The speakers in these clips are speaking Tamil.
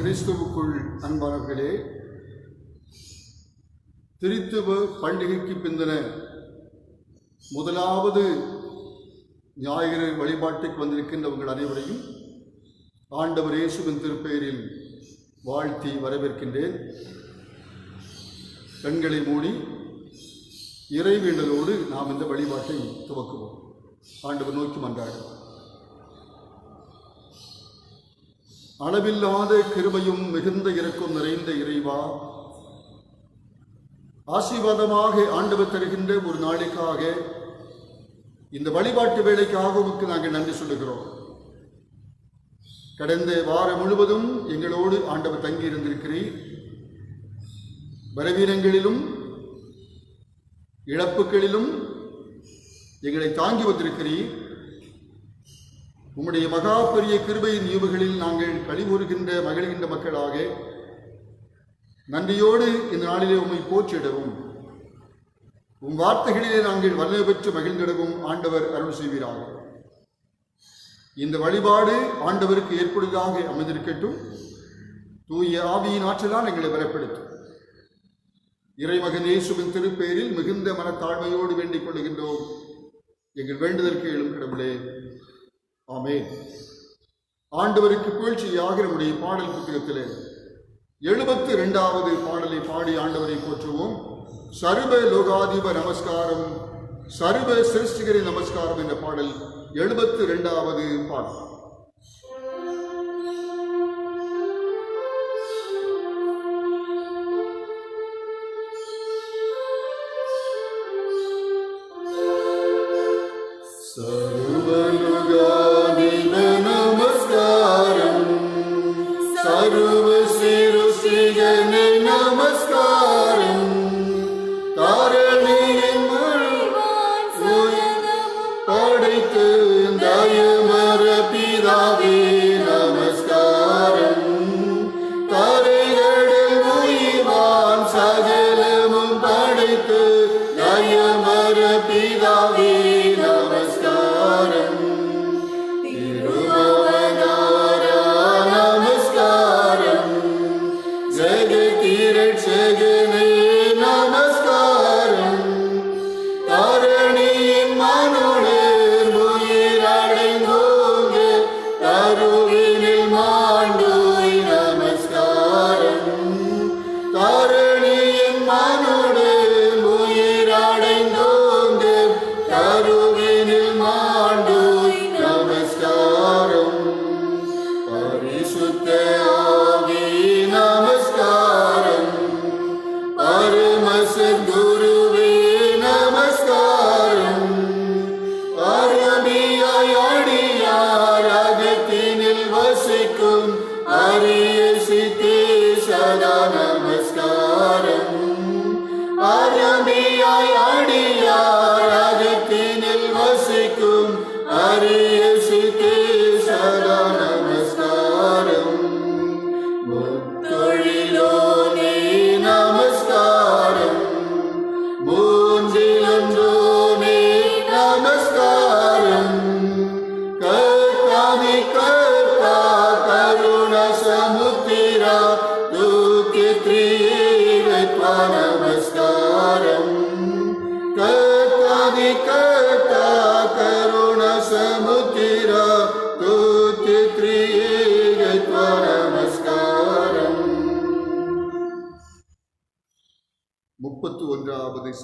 கிறிஸ்துவுக்குள் அன்பானவர்களே, திருத்துவ பண்டிகைக்கு பிந்தின முதலாவது ஞாயிறு வழிபாட்டுக்கு வந்திருக்கின்ற உங்கள் அனைவரையும் ஆண்டவர் இயேசுவின் திருப்பெயரில் வாழ்த்தி வரவேற்கின்றேன். கண்களை மூடி இறைவேண்டலோடு நாம் இந்த வழிபாட்டை துவக்குவோம். ஆண்டவர் நோக்கி மன்றாடுவோம். அளவில்லாத கிருபையும் மிகுந்த இரக்கம் நிறைந்த இறைவா, ஆசீர்வாதமாக ஆண்டவர் தருகின்ற ஒரு நாளைக்காக, இந்த வழிபாட்டு வேலைக்காக உமக்கு நாங்கள் நன்றி சொல்லுகிறோம். கடந்த வாரம் முழுவதும் எங்களோடு ஆண்டவர் தங்கி இருந்திருக்கிறீர். பலவீனங்களிலும் இழப்புகளிலும் எங்களை தாங்கி வந்திருக்கிறீர். உம்முடைய மகா பெரிய கிருபையின் ஈவுகளில் நாங்கள் கழிவுறுகின்ற மகிழ்கின்ற மக்களாக நன்றியோடு இந்த நாளிலே உம்மை போற்றிடவும், உம் வார்த்தைகளிலே நாங்கள் வல்லமை பெற்று மகிழ்ந்திடவும் ஆண்டவர் அருள் செய்வீராக. இந்த வழிபாடு ஆண்டவருக்கு ஏற்படுவதாக அமைந்திருக்கட்டும். தூய ஆவியின் ஆற்றலால் எங்களை பலப்படுத்தும். இறைமகன் இயேசுவின் திருப்பெயரில் மிகுந்த மனத்தாழ்மையோடு வேண்டிக் கொள்கின்றோம். எங்கள் வேண்டுதற்கு எழும் கடவுளே, ஆமென். ஆண்டவருக்கு புகழ்ச்சியாக நம்முடைய பாடல் புத்தகத்திலே 72வது பாடலை பாடி ஆண்டவரை போற்றுவோம். சர்வ லோகாதிப நமஸ்காரம், சர்வ சிருஷ்டிகரி நமஸ்காரம் என்ற பாடல் 72வது பாடல்.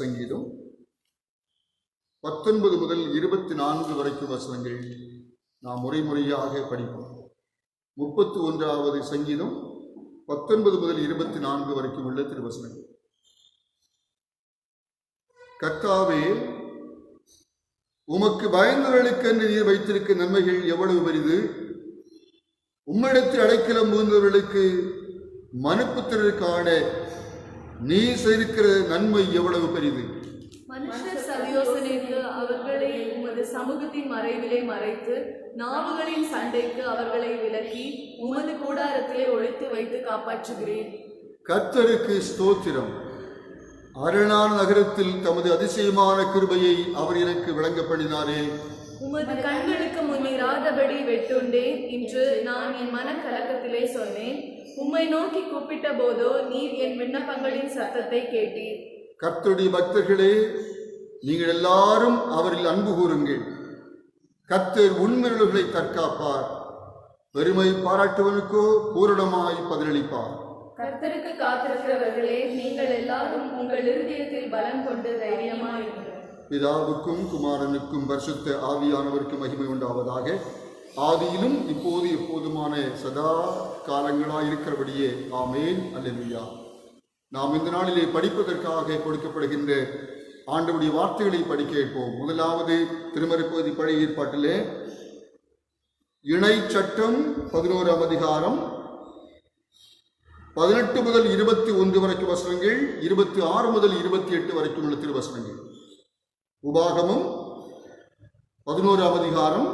சங்கீதம் 19 முதல் 24 வரைக்கும் வசனங்கள் நாம் முறையாக படிப்போம். 31வது சங்கீதம் 19 முதல் 24 வரைக்கும் உள்ள திருவசனங்கள். கர்த்தாவே, உமக்கு பயந்தவர்களுக்கு நீர் வைத்திருக்க நன்மைகள் எவ்வளவு பெரிது! உம்மிடத்தில் அடைக்கலம் புகுந்தவர்களுக்கு மனுப்புத்திரருக்கான நீ செய்திருக்கிற நன்மை எவ்வளவு பெரிது! மனுஷர் சதியோசனைக்கு அவர்களை உமது சமூகத்தின் மறைவிலே மறைத்து, நாவுகளின் சண்டைக்கு அவர்களை விலக்கி, உமது கூடாரத்திலே ஒழித்து வைத்து காப்பாற்றுகிறேன். கர்த்தருக்கு ஸ்தோத்திரம். அரணான நகரத்தில் தமது அதிசயமான கிருபையை அவர் எனக்கு விளங்க பண்ணினாரே. உமது கண்களுக்கு முன்னிராதபடி வெட்டுண்டேன் இன்று நான் என் மனக்கலக்கத்திலே சொன்னேன். உம்மை நோக்கி கூப்பிட்ட போதோ நீர் என் விண்ணப்பங்களின் சத்தத்தை கேட்டீர். கர்த்தருடைய பக்தர்களே, நீங்கள் எல்லாரும் அவரில் அன்பு கூறுங்கள். கர்த்தர் உண்மையுள்ளவர்களை தற்காப்பார், பெருமை பாராட்டுவனுக்கோ பூரணமாய் பதிலளிப்பார். கர்த்தருக்கு காத்திருக்கிறவர்களே, நீங்கள் எல்லாரும் உங்கள் இருதயத்தில் பலம் கொண்டு தைரியமாயிருங்கள். பிதாவுக்கும் குமாரனுக்கும் பரிசுத்த ஆவியானவருக்கும் மகிமை உண்டாவதாக. ஆதியிலும் இப்போது எப்போதுமான சதா காலங்களாய் இருக்கிறபடியே ஆமேன். அல்லேலூயா. நாம் இந்த நாளிலே படிப்பதற்காக கொடுக்கப்படுகின்ற ஆண்டவருடைய வார்த்தைகளை படிக்க இருப்போம். முதலாவது திருமறைப்பகுதி பழைய ஏற்பாட்டிலே இணை சட்டம் 11ஆம் அதிகாரம் 18 முதல் 21 வரைக்கும் வசனங்கள், 26 முதல் 28 வரைக்கும் உள்ள திருவசனங்கள். உபாகமம் 11ஆம் அதிகாரம்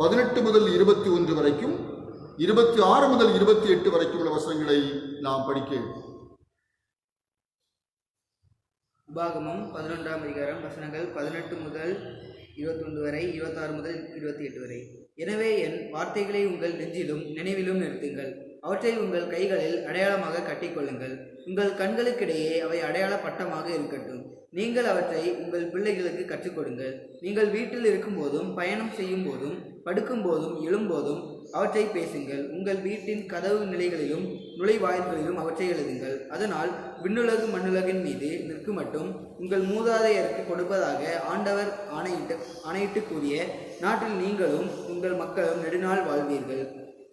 18 முதல் 21 வரைக்கும், 26 முதல் 28 வரைக்கும் உள்ள வசனங்களை நாம் படிக்க. உபாகமம் 11ஆம் அதிகாரம் வசனங்கள் 18 முதல் 21 வரை, 26 முதல் 28 வரை. எனவே என் வார்த்தைகளை உங்கள் நெஞ்சிலும் நினைவிலும் நிறுத்துங்கள், அவற்றை உங்கள் கைகளில் அடையாளமாக கட்டிக்கொள்ளுங்கள். உங்கள் கண்களுக்கிடையே அவை அடையாள பட்டமாக இருக்கட்டும். நீங்கள் அவற்றை உங்கள் பிள்ளைகளுக்கு கற்றுக் கொடுங்கள். நீங்கள் வீட்டில் இருக்கும்போதும் பயணம் செய்யும் போதும் படுக்கும் போதும் எழும்போதும் அவற்றை பேசுங்கள். உங்கள் வீட்டின் கதவு நிலைகளிலும் நுழைவாயில்களிலும் அவற்றை எழுதுங்கள். அதனால் விண்ணுலகு மண்ணுலகின் மீது நிற்கும் மட்டும் உங்கள் மூதாதையருக்கு கொடுப்பதாக ஆண்டவர் ஆணையிட்டு கூறிய நாட்டில் நீங்களும் உங்கள் மக்களும் நெடுநாள் வாழ்வீர்கள்.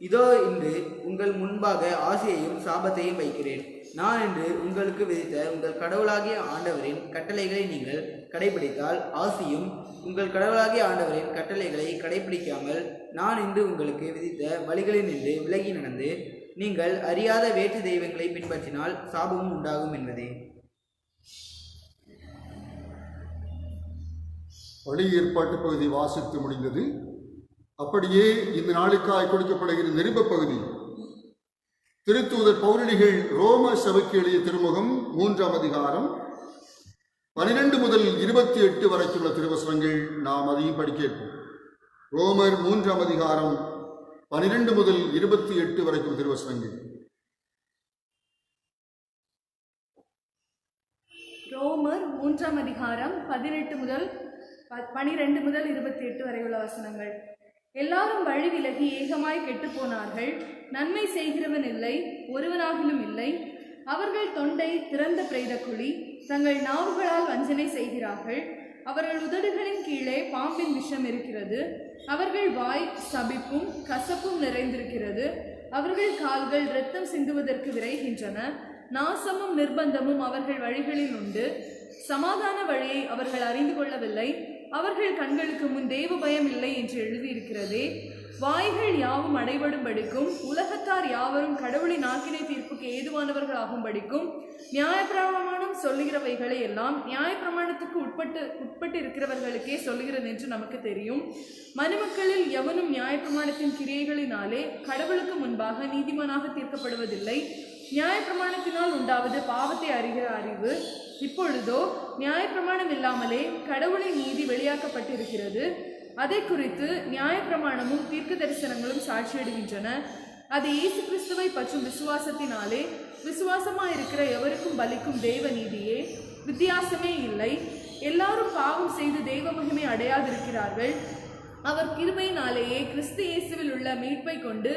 இதோ இன்று உங்கள் முன்பாக ஆசையையும் சாபத்தையும் வைக்கிறேன். நான் இன்று உங்களுக்கு விதித்த உங்கள் கடவுளாகிய ஆண்டவரின் கட்டளைகளை நீங்கள் கடைபிடித்தால் ஆசியும், உங்கள் கடவுளாகிய ஆண்டவரின் கட்டளைகளை கடைபிடிக்காமல் நான் இன்று உங்களுக்கு விதித்த வழிகளில் நின்று விலகி நடந்து நீங்கள் அறியாத வேற்று தெய்வங்களை பின்பற்றினால் சாபமும் உண்டாகும் என்பதே. பழைய ஏற்பாட்டு பகுதி வாசித்து முடிந்தது. அப்படியே இந்த நாளுக்காய் கொடுக்கப்படுகிற நிருப பகுதி திருத்தூதர் பவுலடிகள் ரோம சபைக்கு எழுதிய திருமுகம் 3ஆம் அதிகாரம் 12 முதல் 28 வரைக்குள்ள திருவசனங்கள். நாம் அதையும் படிக்க இருப்போம். ரோமர் 3ஆம் அதிகாரம் 12 முதல் 28 வரைக்கும் திருவசனங்கள். ரோமர் 3ஆம் அதிகாரம் 12 முதல் 28 வரை உள்ள வசனங்கள். எல்லாரும் வழி விலகி ஏகமாய் கெட்டுப்போனார்கள், நன்மை செய்கிறவன் இல்லை, ஒருவனாகிலும் இல்லை. அவர்கள் தொண்டை திறந்த பிரேத குழி, தங்கள் நாவுகளால் வஞ்சனை செய்கிறார்கள். அவர்கள் உதடுகளின் கீழே பாம்பின் விஷம் இருக்கிறது. அவர்கள் வாய் சபிப்பும் கசப்பும் நிறைந்திருக்கிறது. அவர்கள் கால்கள் இரத்தம் சிந்துவதற்கு விரைகின்றன. நாசமும் நிர்பந்தமும் அவர்கள் வழிகளில் உண்டு. சமாதான வழியை அவர்கள் அறிந்து கொள்ளவில்லை. அவர்கள் கண்களுக்கு முன் தேவ பயம் இல்லை என்று எழுதியிருக்கிறதே. வாய்கள் யாவும் அடைபடும்படிக்கும் உலகத்தார் யாவரும் கடவுளின் ஆக்கினை தீர்ப்புக்கு ஏதுவானவர்கள் ஆகும்படிக்கும் நியாயப்பிரமாணம் சொல்லுகிறவைகளை எல்லாம் நியாயப்பிரமாணத்துக்கு உட்பட்டு இருக்கிறவர்களுக்கே சொல்லுகிறது என்று நமக்கு தெரியும். மனுமக்களில் எவனும் நியாயப்பிரமாணத்தின் கிரியைகளினாலே கடவுளுக்கு முன்பாக நீதிமானாக தீர்க்கப்படுவதில்லை. நியாயப்பிரமாணத்தினால் உண்டாவது பாவத்தை அறிகிற அறிவு. இப்பொழுதோ நியாயப்பிரமாணம் இல்லாமலே கடவுளின் நீதி வெளியாக்கப்பட்டிருக்கிறது. அதை குறித்து நியாயப்பிரமாணமும் தீர்க்க தரிசனங்களும் சாட்சியிடுகின்றன. அது இயேசு கிறிஸ்துவை பற்றும் விசுவாசத்தினாலே விசுவாசமாயிருக்கிற எவருக்கும் பலிக்கும் தெய்வ நீதியே. வித்தியாசமே இல்லை. எல்லாரும் பாவம் செய்து தெய்வ மகிமை அடையாதிருக்கிறார்கள். அவர் கிருபையினாலேயே கிறிஸ்து இயேசுவில் உள்ள மீட்பை கொண்டு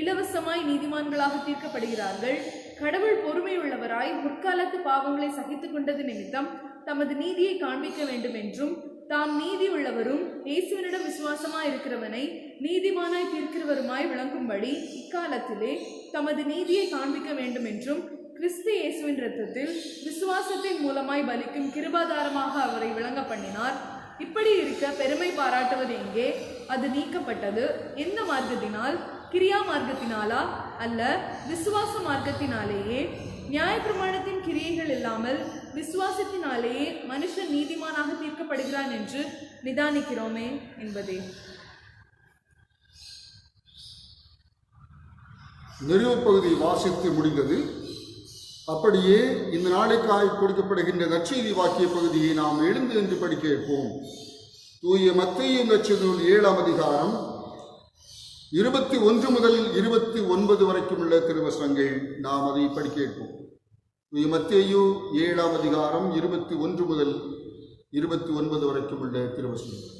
இலவசமாய் நீதிமான்களாக தீர்க்கப்படுகிறார்கள். கடவுள் பொறுமையுள்ளவராய் முற்காலத்து பாவங்களை சகித்துக் கொண்டது நிமித்தம் தமது நீதியை காண்பிக்க வேண்டும் என்றும் தாம் நீதி உள்ளவரும் இயேசுவினிடம் விசுவாசமாய் இருக்கிறவனை நீதிமானாய் தீர்க்கிறவருமாய் விளங்கும்படி இக்காலத்திலே தமது நீதியை காண்பிக்க வேண்டும் என்றும் கிறிஸ்து இயேசுவின் இரத்தத்தில் விசுவாசத்தின் மூலமாய் பலிக்கும் கிருபாதாரமாக அவரை விளங்க பண்ணினார். இப்படி இருக்க பெருமை பாராட்டுவது எங்கே? அது நீக்கப்பட்டது. எந்த மார்க்கத்தினால்? கிரியா மார்க்கத்தினாலா? அல்ல, விசுவாச மார்க்கத்தினாலேயே. நியாயப்பிரமாணத்தின் கிரியைகள் இல்லாமல் விசுவாசத்தினாலேயே மனுஷன் நீதிமானாக தீர்க்கப்படுகிறான் என்று நிதானிக்கிறோமே என்பதே. நிறுவப்பகுதி வாசித்து முடிந்தது. அப்படியே இந்த நாளைக்காய் கொடுக்கப்படுகின்ற நற்செய்தி வாக்கிய பகுதியை நாம் எழுந்து என்று படிக்க இருப்போம். தூய மத்தேயு நற்செய்தி 7ஆம் அதிகாரம் 21 முதல் 29 வரைக்கும் உள்ள திருவசனங்கள். நாம் அதை படிக்க கேட்போம். தூய மத்தேயு 7ஆம் அதிகாரம் 21 முதல் 29 வரைக்கும் உள்ள திருவசனங்கள்.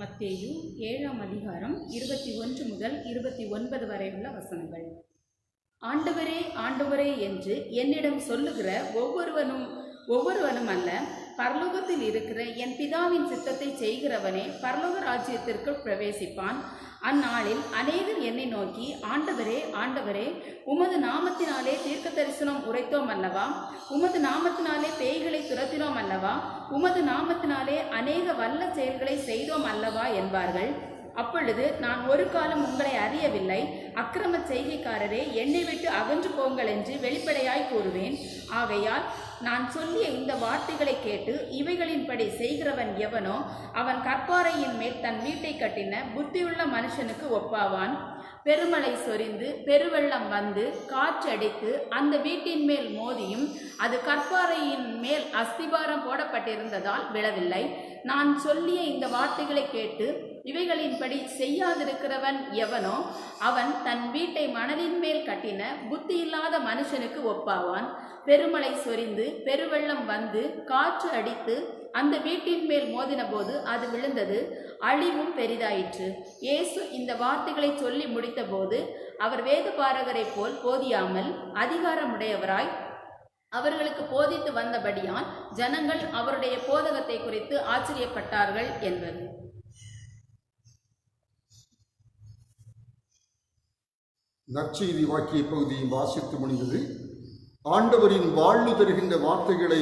மத்தேயு 7ஆம் அதிகாரம் 21 முதல் 29 வரை உள்ள வசனங்கள். ஆண்டவரே ஆண்டவரே என்று என்னிடம் சொல்லுகிற ஒவ்வொருவனும் அல்ல, பரலோகத்தில் இருக்கிற என் பிதாவின் சித்தத்தை செய்கிறவனே பரலோக ராஜ்யத்திற்குள் பிரவேசிப்பான். அந்நாளில் அநேகர் என்னை நோக்கி, ஆண்டவரே ஆண்டவரே, உமது நாமத்தினாலே தீர்க்க தரிசனம் உரைத்தோம் அல்லவா? உமது நாமத்தினாலே பேய்களை துரத்தினோம் அல்லவா? உமது நாமத்தினாலே அநேக வல்ல செயல்களை செய்தோம் அல்லவா என்பார்கள். அப்பொழுது நான் ஒரு காலம் உங்களை அறியவில்லை, அக்கிரம செய்கைக்காரரே, என்னை விட்டு அகன்று போங்கள் என்று வெளிப்படையாய் கூறுவேன். ஆகையால் நான் சொல்லிய இந்த வார்த்தைகளை கேட்டு இவைகளின்படி செய்கிறவன் எவனோ அவன் கற்பாறையின் மேல் தன் வீட்டை கட்டின புத்தியுள்ள மனுஷனுக்கு ஒப்பாவான். பெருமழை சொரிந்து பெருவெள்ளம் வந்து காற்றடித்து அந்த வீட்டின் மேல் மோதியும் அது கற்பாறையின் மேல் அஸ்திபாரம் போடப்பட்டிருந்ததால் விழவில்லை. நான் சொல்லிய இந்த வார்த்தைகளை கேட்டு இவைகளின்படி செய்யாதிருக்கிறவன் எவனோ அவன் தன் வீட்டை மணலின் மேல் கட்டின புத்தியில்லாத மனுஷனுக்கு ஒப்பாவான். பெருமழை சொரிந்து பெருவெள்ளம் வந்து காற்று அடித்து அந்த வீட்டின் மேல் மோதின போது அது விழுந்தது, அழிவும் பெரிதாயிற்று. இயேசு இந்த வார்த்தைகளை சொல்லி முடித்த போது அவர் வேத பாரகரை போல் போதியாமல் அதிகாரமுடையவராய் அவர்களுக்கு போதித்து வந்தபடியால் ஜனங்கள் அவருடைய போதகத்தை குறித்து ஆச்சரியப்பட்டார்கள் என்பது. நற்செய்தி வாக்கிய பகுதியை வாசித்து முடிந்தது. ஆண்டவரின் வாழ்வு தருகின்ற வார்த்தைகளை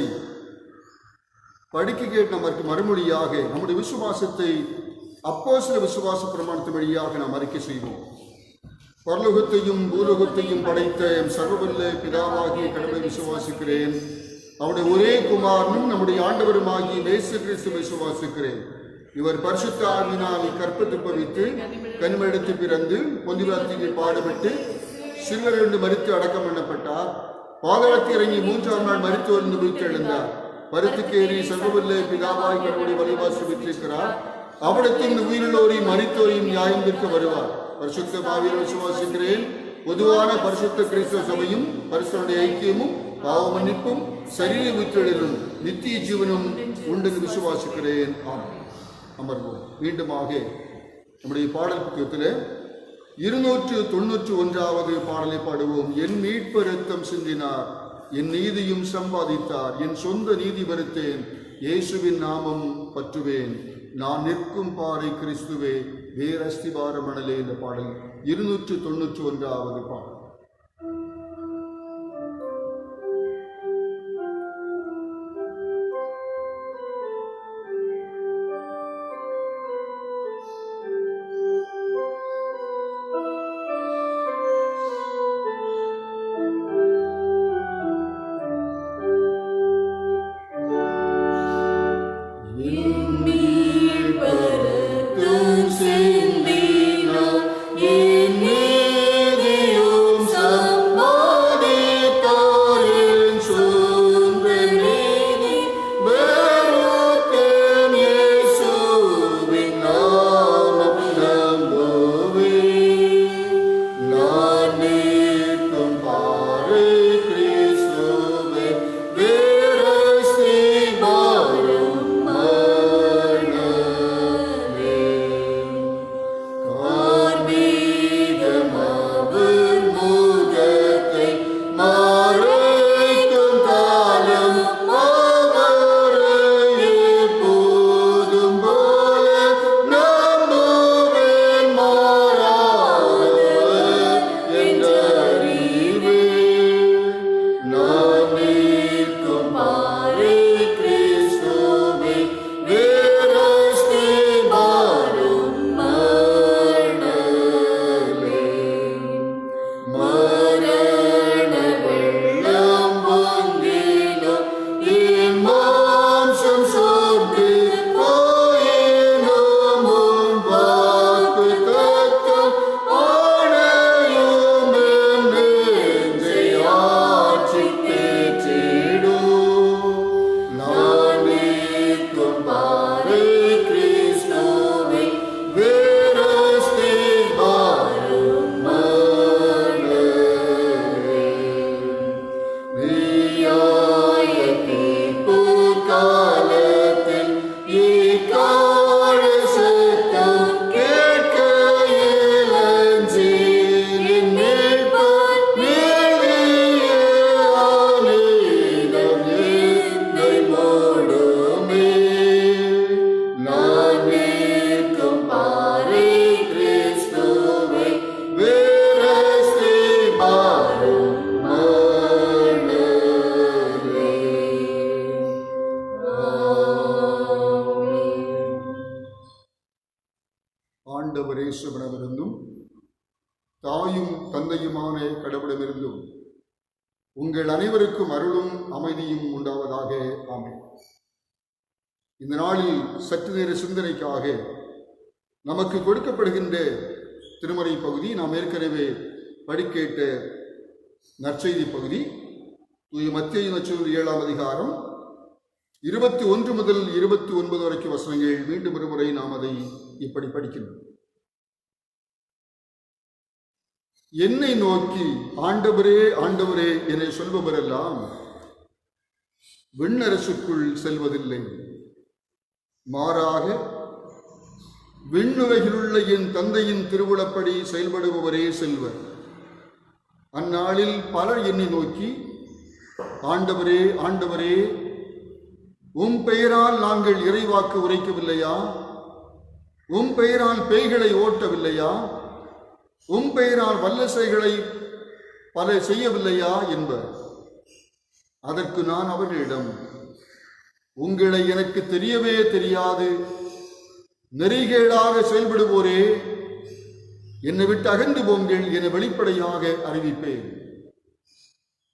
படிக்க கேட்டு நமக்கு மறுமொழியாக நம்முடைய விசுவாசத்தை அப்போஸ்தல விசுவாச பிரமாணத்தின் வழியாக நாம் அறிக்கை செய்வோம். பரலோகத்தையும் பூலோகத்தையும் படைத்த எம் சர்வவல்ல பிதாவாகிய கடவுளை விசுவாசிக்கிறேன். அவருடைய ஒரே குமாரனும் நம்முடைய ஆண்டவருமாகிய இயேசு கிறிஸ்துவை விசுவாசிக்கிறேன். இவர் பரிசுத்த ஆவியினால் கற்பத்து பவித்து கனிமெடுத்து பிறந்து பொந்திபிலாத்தில் பாடுபட்டு சிலுவையிலிருந்து மரித்து அடக்கம் பண்ணப்பட்டார். பாதாளத்தில் இறங்கி 3ஆம் நாள் மரித்தோர்ந்து உயிர்த்தெழுந்தார். பருத்துக்கேறி சர்வவல்ல பிதாவாய் கடவுளை வழிபாசி விட்டிருக்கிறார். அவரிடத்தில் உயிருள்ளோரையும் மரித்தோரையும் நியாயம் தீர்க்க வருவார். பரிசுத்த ஆவியை விசுவாசிக்கிறேன். பொதுவான பரிசுத்த கிறிஸ்தவ சபையும் பரிசுத்தருடைய ஐக்கியமும் பாவ மன்னிப்பும் சரீர உயிர்த்தெழுதலும் நித்திய ஜீவனும் உண்டு விசுவாசிக்கிறேன். ஆமென். அமர்வோம். மீண்டுமாக நம்முடைய பாடல் புத்தகத்தில் 291வது பாடலை பாடுவோம். என் மீட்பர் இரத்தம் சிந்தினார், என் நீதியும் சம்பாதித்தார், என் சொந்த நீதி வருத்தேன், இயேசுவின் நாமம் பற்றுவேன், நான் நிற்கும் பாறை கிறிஸ்துவே, வேரஸ்திபார மணலே. இந்த பாடல் 291வது பாடல். Sendino, in medio ஆண்டவர் இயேசுவிடமிருந்தும் தாயும் தந்தையுமான கடவுளிடமிருந்தும் உங்கள் அனைவருக்கும் அருளும் அமைதியும் உண்டாவதாக. ஆமென். இந்த நாளில் சற்று நேர சிந்தனைக்காக நமக்கு கொடுக்கப்படுகின்ற திருமறை பகுதி நாம் ஏற்கனவே படிக்கேட்ட நற்செய்தி பகுதி தூய மத்தேயு நற்செய்தி 7ஆம் அதிகாரம் 21 முதல் 29 வரைக்கும் வசனங்கள். மீண்டும் ஒருமுறை நாம் அதை இப்படி படிக்கின்றோம். என்னை நோக்கி ஆண்டவரே ஆண்டவரே என சொல்பவரெல்லாம் விண்ணரசுக்குள் செல்வதில்லை, மாறாக விண்ணுலகிலுள்ள என் தந்தையின் திருவுளப்படி செயல்படுபவரே செல்வர். அந்நாளில் பலர் என்னை நோக்கி ஆண்டவரே ஆண்டவரே, உம் பெயரால் நாங்கள் இறைவாக்கு உரைக்கவில்லையா? உம் பெயரால் பேய்களை ஓட்டவில்லையா? உம் பெயரால் வல்லசைகளை பல செய்யவில்லையா என்பர். அதற்கு நான் அவர்களிடம், உங்களை எனக்கு தெரியவே தெரியாது. நெறிகேடாக செயல்படுவோரே, என்னை விட்டு அகன்று போங்கள் என வெளிப்படையாக அறிவிப்பேன்.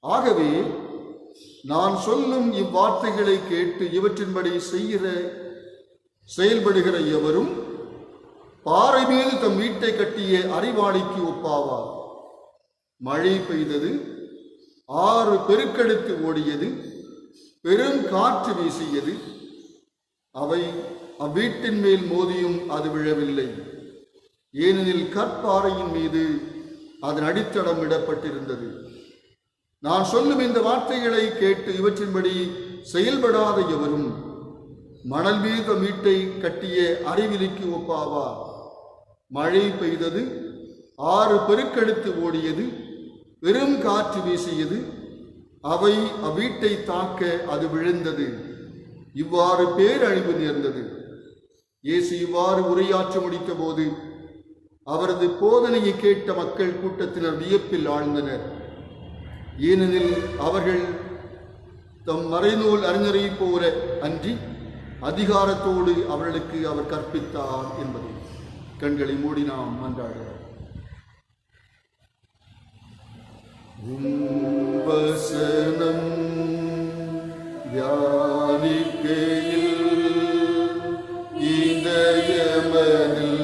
ஆகவே நான் சொல்லும் இவ்வார்த்தைகளை கேட்டு இவற்றின்படி செயல்படுகிற எவரும் பாறை மீது தம் வீட்டை கட்டிய அறிவாளிக்கு ஒப்பாவார். மழை பெய்தது, ஆறு பெருக்கெடுத்து ஓடியது, பெரும் காற்று வீசியது, அவை அவ்வீட்டின் மேல் மோதியும் அது விழவில்லை, ஏனெனில் கற்பாறையின் மீது அதன் அடித்தளம் இடப்பட்டிருந்தது. நான் சொல்லும் இந்த வார்த்தைகளை கேட்டு இவற்றின்படி செயல்படாத எவரும் மணல் மீது வீட்டை கட்டிய அறிவிலிக்கு ஒப்பாவார். மழை பெய்தது, ஆறு பெருக்கெடுத்து ஓடியது, பெரும் காற்று வீசியது, அவை அவ்வீட்டை தாக்க அது விழுந்தது, இவ்வாறு பேரழிவு நேர்ந்தது. இயேசு இவ்வாறு உரையாற்ற முடித்த போது அவரது போதனையை கேட்ட மக்கள் கூட்டத்தினர் வியப்பில் ஆழ்ந்தனர். ஏனெனில் அவர்கள் தம் மறைநூல் அறிஞரை போல அன்றி அதிகாரத்தோடு அவர்களுக்கு அவர் கற்பித்தார் என்பது. கண்களை மூடி நாம் மன்றாடுகிறோம். வசனம் தியானிக்கையில் இதயமதில்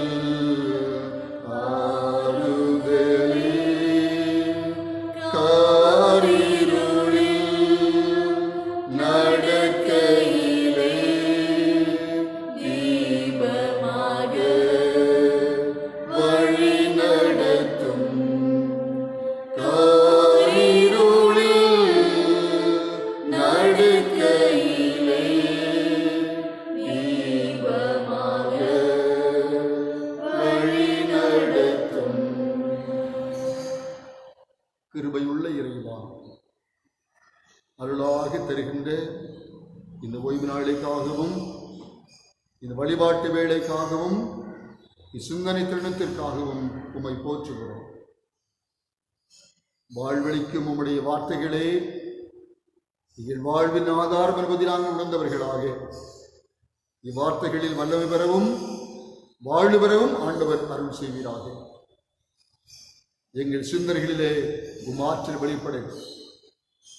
கிருபையுள்ள இறைவா, அருளாக தருகின்ற இந்த ஓய்வு நாளைக்காகவும் இந்த வழிபாட்டு வேளைக்காகவும் சிந்தனை திருணத்திற்காகவும் உம்மை போற்றுகிறோம். வாழ்வழிக்கும் உம்முடைய வார்த்தைகளே எங்கள் வாழ்வின் ஆதாரம் என்பதை நாங்கள் உணர்ந்தவர்களாக இவ்வார்த்தைகளில் வல்லமை பெறவும் வாழ்வு பெறவும் ஆண்டவர் அருள் செய்வீராக. எங்கள் சிந்தனைகளிலே உமாற்றல் வெளிப்பட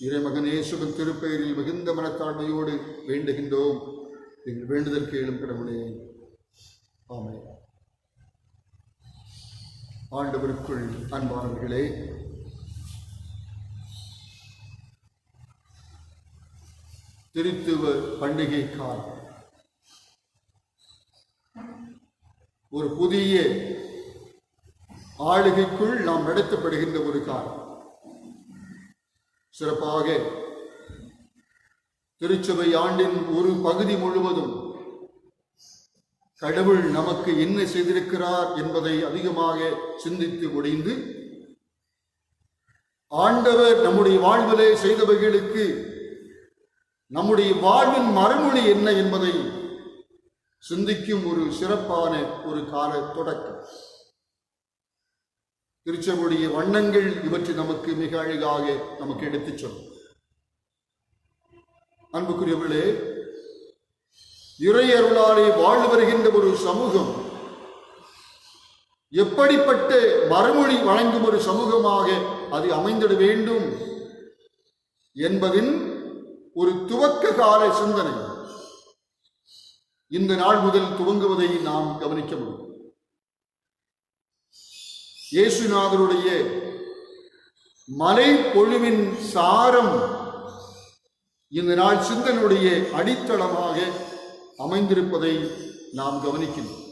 இறைமகன் இயேசுவின் திருப்பெயரில் மிகுந்த மனத்தாழ்மையோடு வேண்டுகின்றோம். எங்கள் வேண்டுதல் கேளும் கடவுளே. ஆமென். ஆண்டவருக்குள் அன்பானவர்களே, திருத்துவ பண்டிகை காலம் ஒரு புதிய ஆளுகைக்குள் நாம் நடத்தப்படுகின்ற ஒரு காலம். சிறப்பாக திருச்சபை ஆண்டின் ஒரு பகுதி முழுவதும் கடவுள் நமக்கு என்ன செய்திருக்கிறார் என்பதை அதிகமாக சிந்தித்து முடிந்து ஆண்டவர் நம்முடைய வாழ்விலே செய்தவைகளுக்கு நம்முடைய வாழ்வின் மறுமொழி என்ன என்பதை சிந்திக்கும் ஒரு சிறப்பான ஒரு கால தொடக்கம். திருச்சபையுடைய வண்ணங்கள் இவற்றை நமக்கு மிக அழகாக நமக்கு எடுத்துச் சொல்லும். அன்புக்குரியவர்களே, இறை அருளாலே வாழ்ந்து வருகின்ற ஒரு சமூகம் எப்படிப்பட்ட மறுமொழி வழங்கும் ஒரு சமூகமாக அது அமைந்திட வேண்டும் என்பதின் ஒரு துவக்க கால சிந்தனை இந்த நாள் முதல் துவங்குவதை நாம் கவனிக்க முடியும். இயேசுநாதருடைய மலை பொழிவின் சாரம் இந்த நாள் சிந்தனுடைய அடித்தளமாக அமைந்திருப்பதை நாம் கவனிக்கின்றோம்.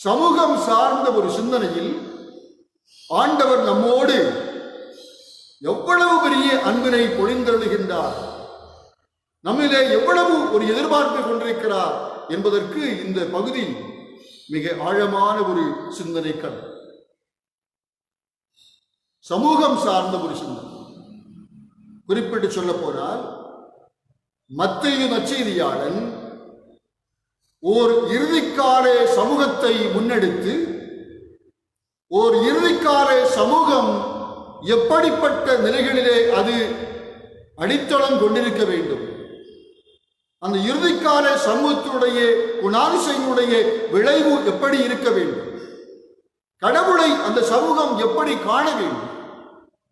சமூகம் சார்ந்த ஒரு சிந்தனையில் ஆண்டவர் நம்மோடு எவ்வளவு பெரிய அன்பினை பொழிந்தருளுகின்றார், நம்மிலே எவ்வளவு ஒரு எதிர்பார்ப்பை கொண்டிருக்கிறார் என்பதற்கு இந்த பகுதி மிக ஆழமான ஒரு சிந்தனை கண். சமூகம் சார்ந்த ஒரு சிந்தனை. குறிப்பிட்டு சொல்ல போனால் மத்தேயு நற்செய்தியாளன் ஓர் இறுதிக்கால சமூகத்தை முன்னெடுத்து ஓர் இறுதிக்கால சமூகம் எப்படிப்பட்ட நிலைகளிலே அது அடித்தளம் கொண்டிருக்க வேண்டும், அந்த இறுதிக்கால சமூகத்தினுடைய குணாதிசயங்களுடைய விளைவு எப்படி இருக்க வேண்டும், கடவுளை அந்த சமூகம் எப்படி காண வேண்டும்,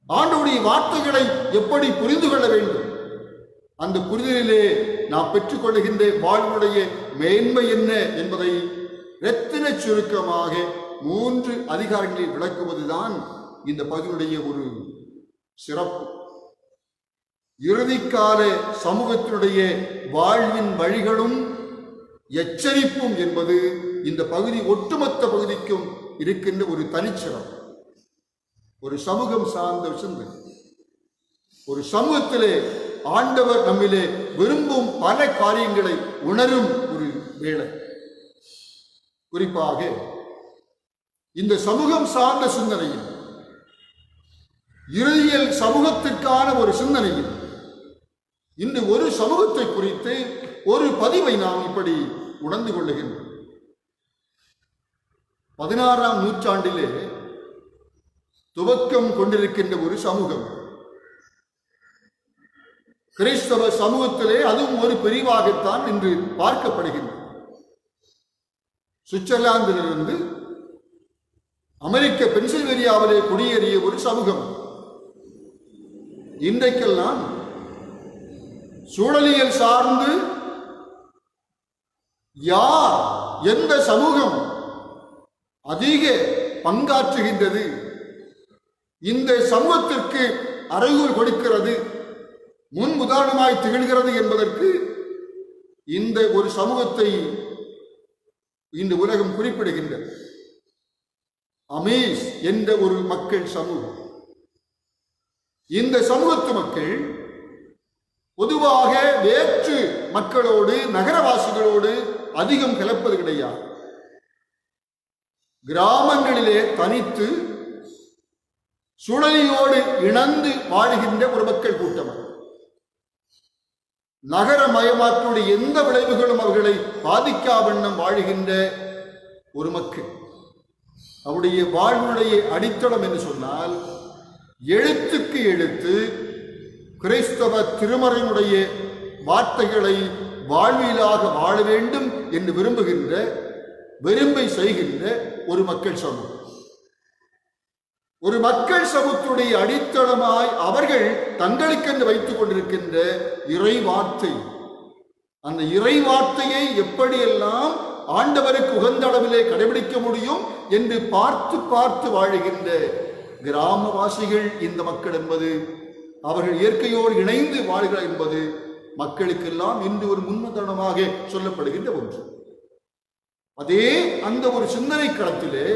ஆண்டவருடைய வார்த்தைகளை எப்படி புரிந்து கொள்ள வேண்டும், அந்த புரிதலிலே நாம் பெற்றுக்கொள்கின்ற வாழ்வுடைய மேன்மை என்ன என்பதை இரத்தின சுருக்கமாக 3 அதிகாரங்களில் விளக்குவதுதான் இந்த பகுதியுடைய ஒரு சிறப்பு. இறுதிக்கால சமூகத்தினுடைய வாழ்வின் வழிகளும் எச்சரிப்பும் என்பது இந்த பகுதி ஒட்டுமொத்த பகுதிக்கும் இருக்கின்ற ஒரு தனிச்சிறப்பு. ஒரு சமூகம் சார்ந்த சிந்தனை. ஒரு சமூகத்திலே ஆண்டவர் நம்மிலே விரும்பும் பல காரியங்களை உணரும் ஒரு வேளை. குறிப்பாக இந்த சமூகம் சார்ந்த சிந்தனையில், இறுதியில் சமூகத்திற்கான ஒரு சிந்தனையில் இன்று ஒரு சமூகத்தை குறித்து ஒரு பதிவை நாம் இப்படி உணர்ந்து கொள்ளுகின்றோம். 16ஆம் நூற்றாண்டிலே துவக்கம் கொண்டிருக்கின்ற ஒரு சமூகம், கிறிஸ்தவ சமூகத்திலே அதுவும் ஒரு பிரிவாகத்தான் இன்று பார்க்கப்படுகின்றது. சுவிட்சர்லாந்திலிருந்து அமெரிக்க பென்சில்வேனியாவிலே குடியேறிய ஒரு சமூகம் இன்றைக்கெல்லாம் சூழலியல் சார்ந்து யார் எந்த சமூகம் அதிக பங்காற்றுகின்றது, இந்த சமூகத்திற்கு அறைகூல் கொடுக்கிறது, முன் உதாரணமாய் திகழ்கிறது என்பதற்கு இந்த ஒரு சமூகத்தை இந்த உலகம் குறிப்பிடுகின்றது. அமீஸ் என்ற ஒரு மக்கள் சமூகம். இந்த சமூகத்து மக்கள் பொதுவாக வேற்று மக்களோடு நகரவாசிகளோடு அதிகம் கலப்பது கிடையாது. கிராமங்களிலே தனித்து சூழலியோடு இணைந்து வாழுகின்ற ஒரு மக்கள் கூட்டம். நகரமயமாற்றுடைய எந்த விளைவுகளும் அவர்களை பாதிக்காவண்ணம் வாழுகின்ற ஒரு மக்கள். அவருடைய வாழ்வுடைய அடித்தளம் என்று சொன்னால், எழுத்துக்கு எழுத்து கிறிஸ்தவ திருமறையினுடைய வார்த்தைகளை வாழ்வியலாக வாழ வேண்டும் என்று விரும்புகின்ற, விரும்பை செய்கின்ற ஒரு மக்கள் சமூகம். ஒரு மக்கள் சமூகத்துடைய அடித்தளமாய் அவர்கள் தங்களுக்கென்று வைத்துக் கொண்டிருக்கின்ற இறை வார்த்தை, அந்த இறை வார்த்தையை எப்படியெல்லாம் ஆண்டவருக்கு உகந்த அளவிலே கடைபிடிக்க முடியும் என்று பார்த்து பார்த்து வாழுகின்ற கிராமவாசிகள் இந்த மக்கள் என்பது, அவர்கள் இயற்கையோடு இணைந்து வாழ்கிறார் என்பது மக்களுக்கெல்லாம் இன்று ஒரு முன்னுதாரணமாக சொல்லப்படுகின்ற ஒன்று. அதே அந்த ஒரு சிந்தனை களத்திலே,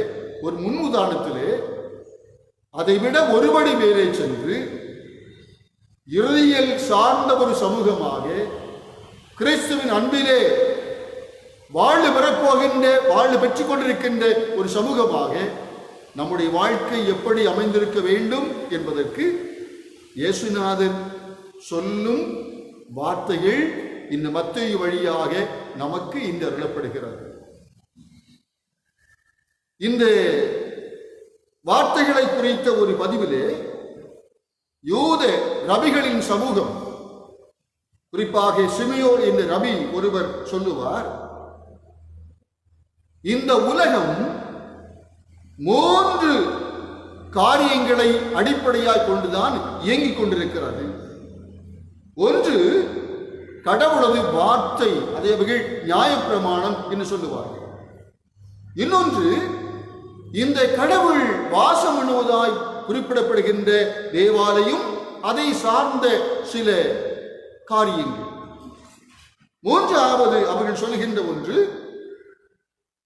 ஒரு முன் உதாரணத்திலே அதைவிட ஒருபடி மேலே சென்று இறுதியில் சார்ந்த ஒரு சமூகமாக கிறிஸ்துவின் அன்பிலே வாழ்வு பெறப்போகின்ற, வாழ்வு பெற்றுக் கொண்டிருக்கின்ற ஒரு சமூகமாக நம்முடைய வாழ்க்கை எப்படி அமைந்திருக்க வேண்டும் என்பதற்கு இயேசுநாதர் சொல்லும் வார்த்தைகள் இந்த மத்தேயு வழியாக நமக்கு இன்று அருளப்படுகிறது. இந்த வார்த்தைகளை குறித்த ஒரு பதிவிலே யூத ரபிகளின் சமூகம், குறிப்பாக சிமியோன் என்ற ரபி ஒருவர் சொல்லுவார், இந்த உலகம் 3 காரியங்களை அடிப்படையாக கொண்டுதான் இயங்கிக் கொண்டிருக்கிறது. ஒன்று கடவுளது வார்த்தை, அதை அவர்கள் நியாயப்பிரமாணம் என்று சொல்லுவார்கள். இன்னொன்று இந்த கடவுள் வாசம் பண்ணுவதாய் குறிப்பிடப்படுகின்ற தேவாலயம், அதை சார்ந்த சில காரியங்கள். மூன்றாவது அவர்கள் சொல்லுகின்ற ஒன்று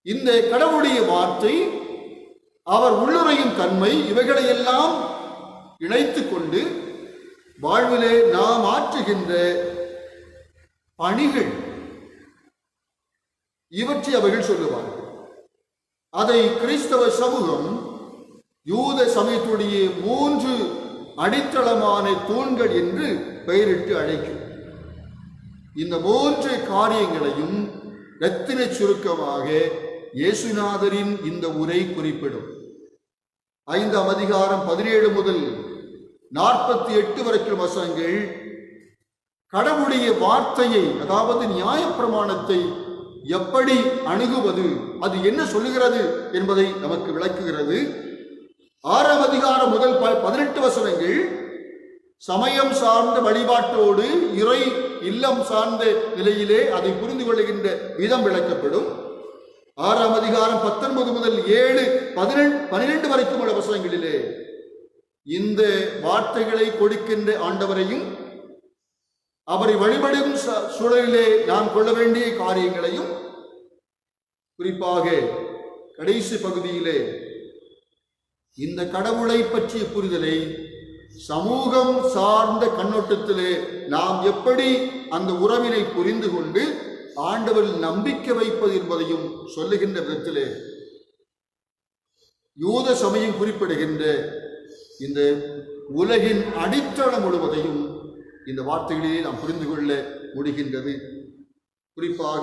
இந்த கடவுளுடைய வார்த்தை, அவர் உள்ளுரையும் தன்மை, இவைகளையெல்லாம் இணைத்துக் கொண்டு வாழ்விலே நாம் ஆற்றுகின்ற பணிகள், இவற்றை அவர்கள் சொல்லுவார்கள். அதை கிறிஸ்தவ சமூகம் யூத சமயத்துடைய 3 அடித்தளமான தூண்கள் என்று பெயரிட்டு அழைக்கும். இந்த 3 காரியங்களையும் இரத்தின சுருக்கமாக இயேசுநாதரின் இந்த உரை குறிப்பிடும். 5ஆம் அதிகாரம் 17 முதல் 48 வரைக்கும் வசனங்கள் கடவுளுடைய வார்த்தையை, அதாவது நியாயப்பிரமாணத்தை எப்படி அணுகுவது, அது என்ன சொல்லுகிறது என்பதை நமக்கு விளக்குகிறது. 6ஆம் அதிகாரம் முதல் 18 வசனங்கள் சமயம் சார்ந்த வழிபாட்டோடு இறை இல்லம் சார்ந்த நிலையிலே அதை புரிந்து கொள்ளுகின்ற விதம் விளக்கப்படும். 6ஆம் அதிகாரம் 19 முதல் 7, 12 வரைக்கும் உள்ள வசனங்களிலே இந்த வார்த்தைகளை கொடுக்கின்ற ஆண்டவரையும் அவரை வழிபடும் சூழலிலே நாம் கொள்ள வேண்டிய காரியங்களையும், குறிப்பாக கடைசி பகுதியிலே இந்த கடவுளை பற்றிய புரிதலை சமூகம் சார்ந்த கண்ணோட்டத்திலே நாம் எப்படி அந்த உறவினை புரிந்து கொண்டு ஆண்டவரில் நம்பிக்கை வைப்பது என்பதையும் சொல்லுகின்ற விதத்திலே யூத சமயம் குறிப்பிடுகின்ற இந்த உலகின் அடித்தளம் முழுவதையும் இந்த வார்த்தைகளிலே நாம் புரிந்து கொள்ள முடிகின்றது. குறிப்பாக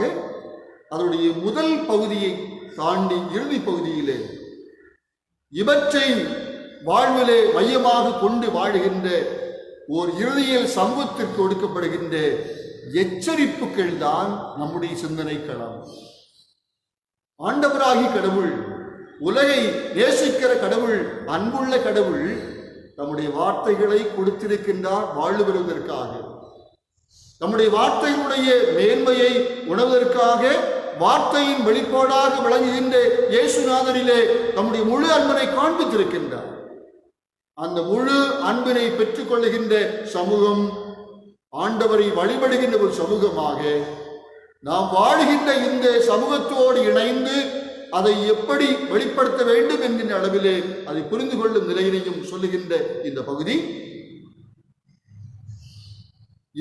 அதனுடைய முதல் பகுதியை தாண்டி இறுதி பகுதியிலே இவற்றை வாழ்விலே மையமாக கொண்டு வாழுகின்ற ஓர் இறுதியில் சமூகத்திற்கு கொடுக்கப்படுகின்ற எச்சரிப்புகள் தான் நம்முடைய சிந்தனை களம். ஆண்டவராகி கடவுள், உலகை நேசிக்கிற கடவுள், அன்புள்ள கடவுள் நம்முடைய வார்த்தைகளை கொடுத்திருக்கின்றார் வாழ்வு பெறுவதற்காக. நம்முடைய வார்த்தைகளுடைய மேன்மையை உணர்வதற்காக வார்த்தையின் வெளிப்பாடாக விளங்குகின்ற இயேசுநாதரிலே நம்முடைய முழு அன்பினை காண்பித்திருக்கின்றார். அந்த முழு அன்பினை பெற்றுக் கொள்ளுகின்ற சமூகம், ஆண்டவரை வழிபடுகின்ற ஒரு சமூகமாக நாம் வாழுகின்ற இந்த சமூகத்தோடு இணைந்து அதை எப்படி வெளிப்படுத்த வேண்டும் என்கின்ற அளவிலே அதை புரிந்து கொள்ளும் நிலையினையும் சொல்லுகின்ற இந்த பகுதி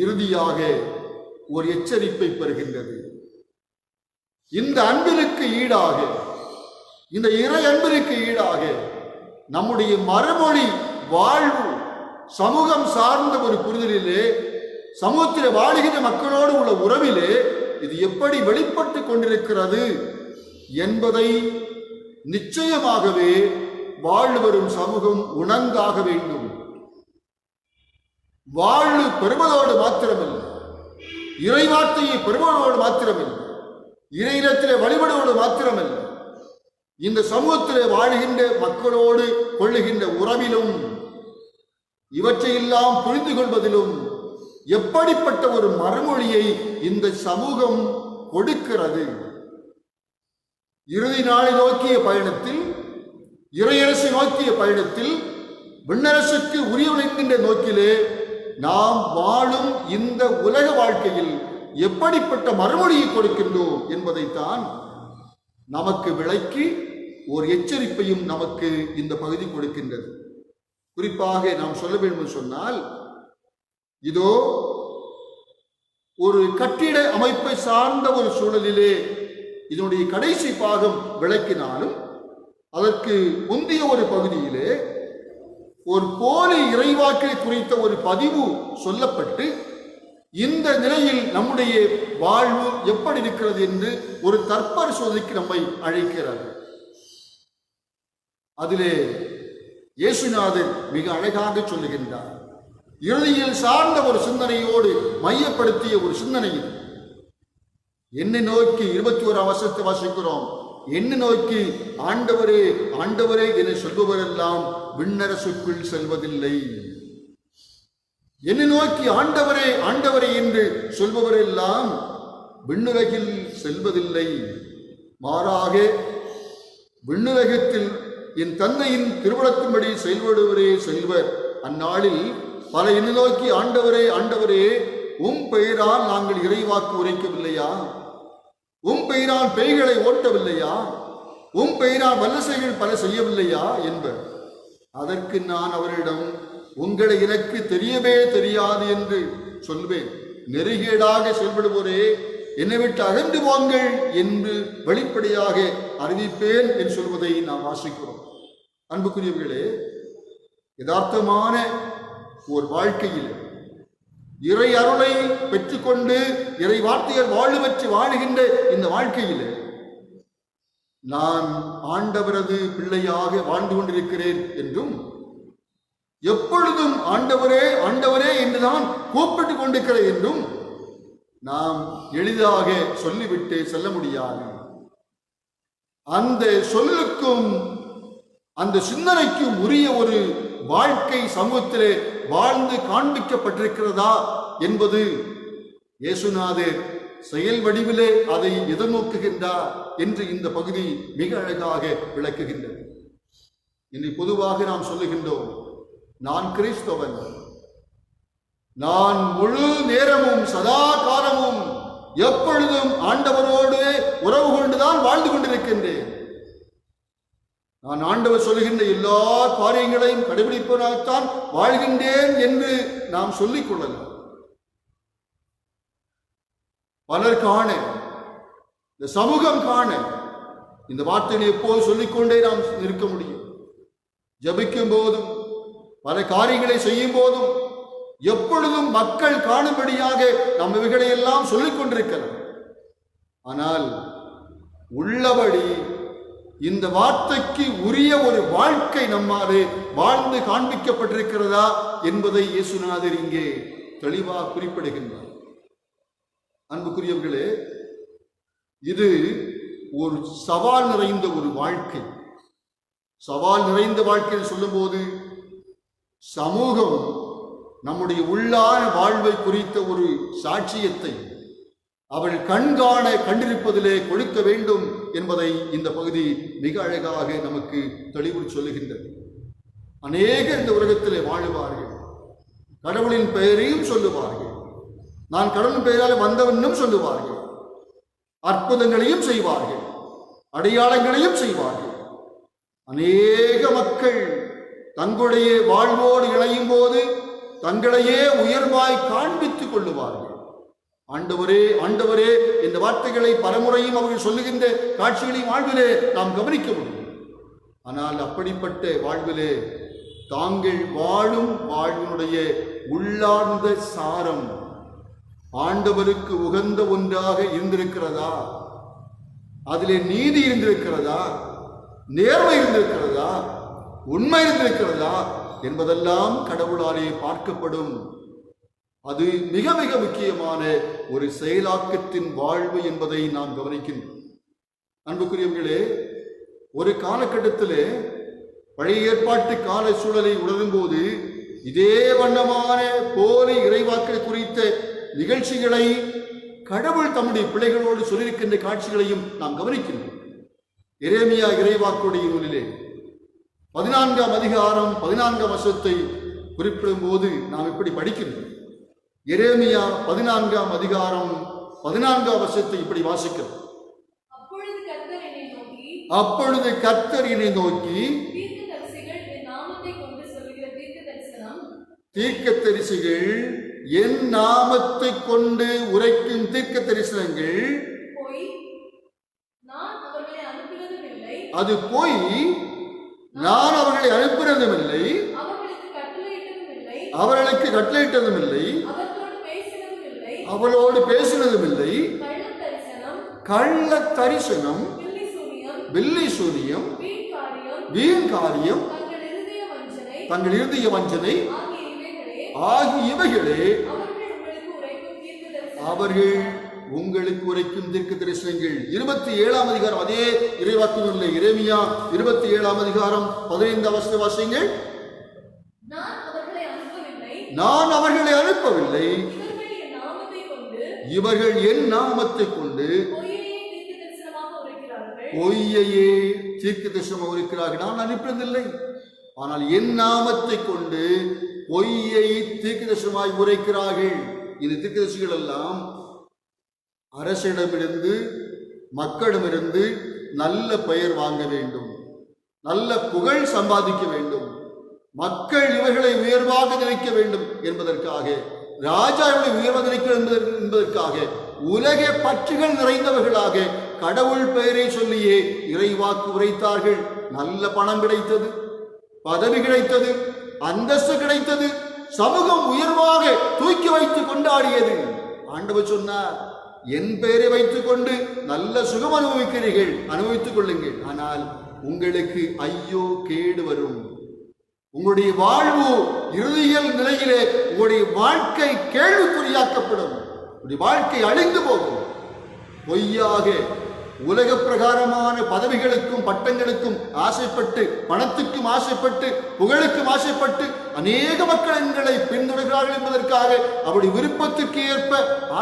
இறுதியாக ஒரு எச்சரிப்பை பெறுகின்றது. இந்த அன்பிற்கு ஈடாக, இந்த இறை அன்பிற்கு ஈடாக நம்முடைய மறுமொழி வாழ்வு சமூகம் சார்ந்த ஒரு புரிதலிலே, சமூகத்தில் வாழுகின்ற மக்களோடு உள்ள உறவிலே இது எப்படி வெளிப்பட்டு கொண்டிருக்கிறது என்பதை நிச்சயமாகவே வாழ்வு வரும் சமூகம் உணர்ந்தாக வேண்டும். வாழ்வு பெறுவதோடு மாத்திரமில்லை, இறைவார்த்தையை பெறுவதோடு மாத்திரமில்லை, இறையிடத்திலே வழிபடுவதோடு மாத்திரமில்லை, இந்த சமூகத்திலே வாழுகின்ற மக்களோடு கொள்ளுகின்ற உறவிலும் இவற்றையெல்லாம் புரிந்து கொள்வதிலும் எப்படிப்பட்ட ஒரு மறுமொழியை இந்த சமூகம் கொடுக்கிறது. இறுதி நாளை நோக்கிய பயணத்தில், இறையரசை நோக்கிய பயணத்தில், விண்ணரசுக்கு உரியவளிக்கின்ற நோக்கிலே நாம் வாழும் இந்த உலக வாழ்க்கையில் எப்படிப்பட்ட மறுமொழியை கொடுக்கின்றோம் என்பதைத்தான் நமக்கு விளக்கி ஒரு எச்சரிப்பையும் நமக்கு இந்த பகுதி கொடுக்கின்றது. குறிப்பாக நாம் சொல்ல வேண்டும் சொன்னால், இதோ ஒரு கட்டிட அமைப்பை சார்ந்த ஒரு சூழலிலே இதனுடைய கடைசி பாகம் விளக்கினாலும் அதற்கு முந்தைய ஒரு பகுதியிலே ஒரு போலி இறைவாக்கை குறித்த ஒரு பதிவு சொல்லப்பட்டு இந்த நிலையில் நம்முடைய வாழ்வு எப்படி இருக்கிறது என்று ஒரு தற்பரிசோதனைக்கு நம்மை அழைக்கிறார். அதிலே இயேசுநாதர் மிக அழகாக சொல்லுகின்றார். இறுதியில் சார்ந்த ஒரு சிந்தனையோடு மையப்படுத்திய ஒரு சிந்தனை. என்னை நோக்கி 21ஆம் வசனத்தை வாசிக்கிறோம். என்னை நோக்கி ஆண்டவரே ஆண்டவரே என சொல்பவரெல்லாம் விண்ணரசுக்குள் செல்வதில்லை. என்னை நோக்கி ஆண்டவரே ஆண்டவரே என்று சொல்பவரெல்லாம் விண்ணுலகில் செல்வதில்லை. மாறாக விண்ணுலகத்தில் என் தந்தையின் திருவுளத்தின்படி செயல்படுவரே செல்வர். அந்நாளில் பல என்னை நோக்கி ஆண்டவரே ஆண்டவரே, உம் பெயரால் நாங்கள் இறைவாக்கு உரைக்கவில்லையா? உம் பெயரால் பேய்களை ஓட்டவில்லையா? உம் பெயரால் வல்லசைகள் பல செய்யவில்லையா என்பர். அதற்கு நான் அவரிடம், உங்களை எனக்கு தெரியவே தெரியாது என்று சொல்வேன். நெறிகேடாக செயல்படுவோரே, என்னை விட்டு அகன்று போங்கள் என்று வெளிப்படையாக அறிவிப்பேன் என்று சொல்வதை நாம் வாசிக்கிறோம். அன்புக்குரியவர்களே, யதார்த்தமான ஒரு வாழ்க்கையில் இறை அருளை பெற்றுக்கொண்டு இறை வார்த்தைகள் வாழ்வற்று வாழுகின்ற இந்த வாழ்க்கையில் நான் ஆண்டவரது பிள்ளையாக வாழ்ந்து கொண்டிருக்கிறேன் என்றும், எப்பொழுதும் ஆண்டவரே ஆண்டவரே என்றுதான் கூப்பிட்டு கொண்டிருக்கிறேன் என்றும் நாம் எளிதாக சொல்லிவிட்டு செல்ல முடியாது. அந்த சொல்லுக்கும் அந்த சிந்தனைக்கும் உரிய ஒரு வாழ்க்கை சமூகத்திலே வாழ்ந்து காண்பிக்கப்பட்டிருக்கிறதா என்பது இயேசுநாதர் செயல் வடிவிலே அதை எதிர்நோக்குகின்றார் என்று இந்த பகுதி மிக அழகாக விளக்குகின்றது. இன்று பொதுவாக நாம் சொல்லுகின்றோம், நான் கிறிஸ்தவன், நான் முழு நேரமும் சதா காலமும் எப்பொழுதும் ஆண்டவரோடு உறவு கொண்டுதான் வாழ்ந்து கொண்டிருக்கின்றேன். நான் ஆண்டவர் சொல்லுகின்ற எல்லா காரியங்களையும் கடைபிடிப்பதாகத்தான் வாழ்கின்றேன் என்று நாம் சொல்லிக் கொள்ளலாம். பலர் காண, இந்த சமூகம் காண இந்த வார்த்தைகளை எப்போது சொல்லிக்கொண்டே நாம் இருக்க முடியும். ஜபிக்கும் போதும் பல காரியங்களை செய்யும் போதும் எப்பொழுதும் மக்கள் காணும்படியாக நாம் இவைகளை எல்லாம் சொல்லிக் கொண்டிருக்கலாம். ஆனால் உள்ளபடி இந்த வார்த்தைக்கு உரிய ஒரு வாழ்க்கை நம்மாலே வாழ்ந்து காண்பிக்கப்பட்டிருக்கிறதா என்பதை இயேசுநாதர் இங்கே தெளிவாக குறிப்பிடுகின்றார். அன்புக்குரியவர்களே, இது ஒரு சவால் நிறைந்த ஒரு வாழ்க்கை. சவால் நிறைந்த வாழ்க்கையில் சொல்லும்போது சமூகம் நம்முடைய உள்ளான வாழ்வை குறித்த ஒரு சாட்சியத்தை அவள் கண்காண கண்டிருப்பதிலே கொடுக்க வேண்டும் என்பதை இந்த பகுதி மிக அழகாக நமக்கு தெளிவு சொல்லுகின்றது. அநேகர் இந்த உலகத்திலே வாழுவார்கள், கடவுளின் பெயரையும் சொல்லுவார்கள், நான் கடவுளின் பெயரால் வந்தவனும் சொல்லுவார்கள், அற்புதங்களையும் செய்வார்கள், அடையாளங்களையும் செய்வார்கள். அநேக மக்கள் தங்களுடைய வாழ்வோடு இணையும் போது தங்களையே உயர்வாய் காண்பித்துக் கொள்ளுவார்கள். ஆண்டவரே ஆண்டவரே இந்த வார்த்தைகளை பலமுறையும் அவர்கள் சொல்லுகின்ற காட்சிகளையும் வாழ்விலே நாம் கவனிக்க முடியும். ஆனால் அப்படிப்பட்ட வாழ்விலே தாங்கள் வாழும் வாழ்வினுடைய உள்ளார்ந்த சாரம் ஆண்டவருக்கு உகந்த ஒன்றாக இருந்திருக்கிறதா? அதிலே நீதி இருந்திருக்கிறதா? நேர்மை இருந்திருக்கிறதா? உண்மை இருந்திருக்கிறதா என்பதெல்லாம் கடவுளாலே பார்க்கப்படும். அது மிக மிக முக்கியமான ஒரு செயலாக்கத்தின் வாழ்வு என்பதை நாம் கவனிக்கின்றோம். அன்புக்குரியவர்களே, ஒரு காலகட்டத்திலே பழைய ஏற்பாட்டு கால சூழலை உணரும் போது இதே வண்ணமான போலி இறைவாக்கள் குறித்த நிகழ்ச்சிகளை கடவுள் தம்முடைய பிள்ளைகளோடு சொல்லியிருக்கின்ற காட்சிகளையும் நாம் கவனிக்கின்றோம். எரேமியா இறைவாக்குடைய நூலிலே 14ஆம் அதிகாரம் 14ஆம் வசனத்தை குறிப்பிடும் போது நாம் இப்படி படிக்கின்றோம். எரேமியா 14ஆம் அதிகாரம் 14ஆம் வசனத்தை இப்படி வாசிக்கிறோம். அப்பொழுது கர்த்தர் என்னை நோக்கி தீர்க்கதரிசிகள் என் நாமத்தை கொண்டு உரைக்கும் தீர்க்க தரிசனங்கள் அது போய் நான் அவர்களை அனுப்பினதும் இல்லை, அவர்களுக்கு கட்டளையிட்டதும் இல்லை, அவளோடு பேசினதும் இல்லை. கள்ள தரிசனம், பில்லி சூனியம், வீண் காரியம், தங்கள் இருதய வஞ்சனை ஆகிய இவைகளே அவர்கள் உங்களுக்கு உரைக்கும் தீர்க்க தரிசனங்கள். 27ஆம் அதிகாரம், அதே இறைவாக்கினுள்ள எரேமியா 27ஆம் அதிகாரம் 15ஆம் வசனம் வாசியுங்கள். நான் அவர்களை அனுப்பவில்லை, நான் அவர்களை அனுப்பவில்லை, இவர்கள் என் நாமத்தைக் கொண்டு இவர்கள் என் நாமத்தைக் கொண்டு பொய்யையே தீர்க்க தரிசனமாக உரைக்கிறார்கள். பொய்யையே தீர்க்க தரிசனமாக உரைக்கிறார்கள். நான் அனுப்பினதில்லை, ஆனால் என் நாமத்தைக் கொண்டு பொய்யை தீர்க்க தரிசனமாய் உரைக்கிறார்கள். இந்த தீர்க்கதரிசிகள் எல்லாம் அரசிடமிருந்து மக்களிடமிருந்து நல்ல பெயர் வாங்க வேண்டும், நல்ல புகழ் சம்பாதிக்க வேண்டும், மக்கள் இவர்களை உயர்வாக நினைக்க வேண்டும் என்பதற்காக, ராஜா இவர்களை உயர்வாக நினைக்க என்பதற்காக, உலக பற்றுகள் நிறைந்தவர்களாக கடவுள் பெயரை சொல்லியே இறைவாக்கு உரைத்தார்கள். நல்ல பணம் கிடைத்தது, பதவி கிடைத்தது, அந்தஸ்து கிடைத்தது, சமூகம் உயர்வாக தூக்கி வைத்து கொண்டாடியது. ஆண்டவர் சொன்னார், என் பெயரை வைத்துக் கொண்டு நல்ல சுகம் அனுபவிக்கிறீர்கள், அனுபவித்துக் கொள்ளுங்கள். ஆனால் உங்களுக்கு ஐயோ கேடு வரும். உங்களுடைய வாழ்வு இறுதியல் நிலையிலே உங்களுடைய வாழ்க்கை கேள்விக்குறியாக்கப்படும், உங்களுடைய வாழ்க்கை அழிந்து போகும். பொய்யாக உலக பிரகாரமான பதவிகளுக்கும் பட்டங்களுக்கும் ஆசைப்பட்டு, பணத்துக்கும் ஆசைப்பட்டு, புகழுக்கும் ஆசைப்பட்டு அநேக மக்கள் எங்களை பின்தொடர்கிறார்கள் என்பதற்காக அப்படி விருப்பத்திற்கு ஏற்ப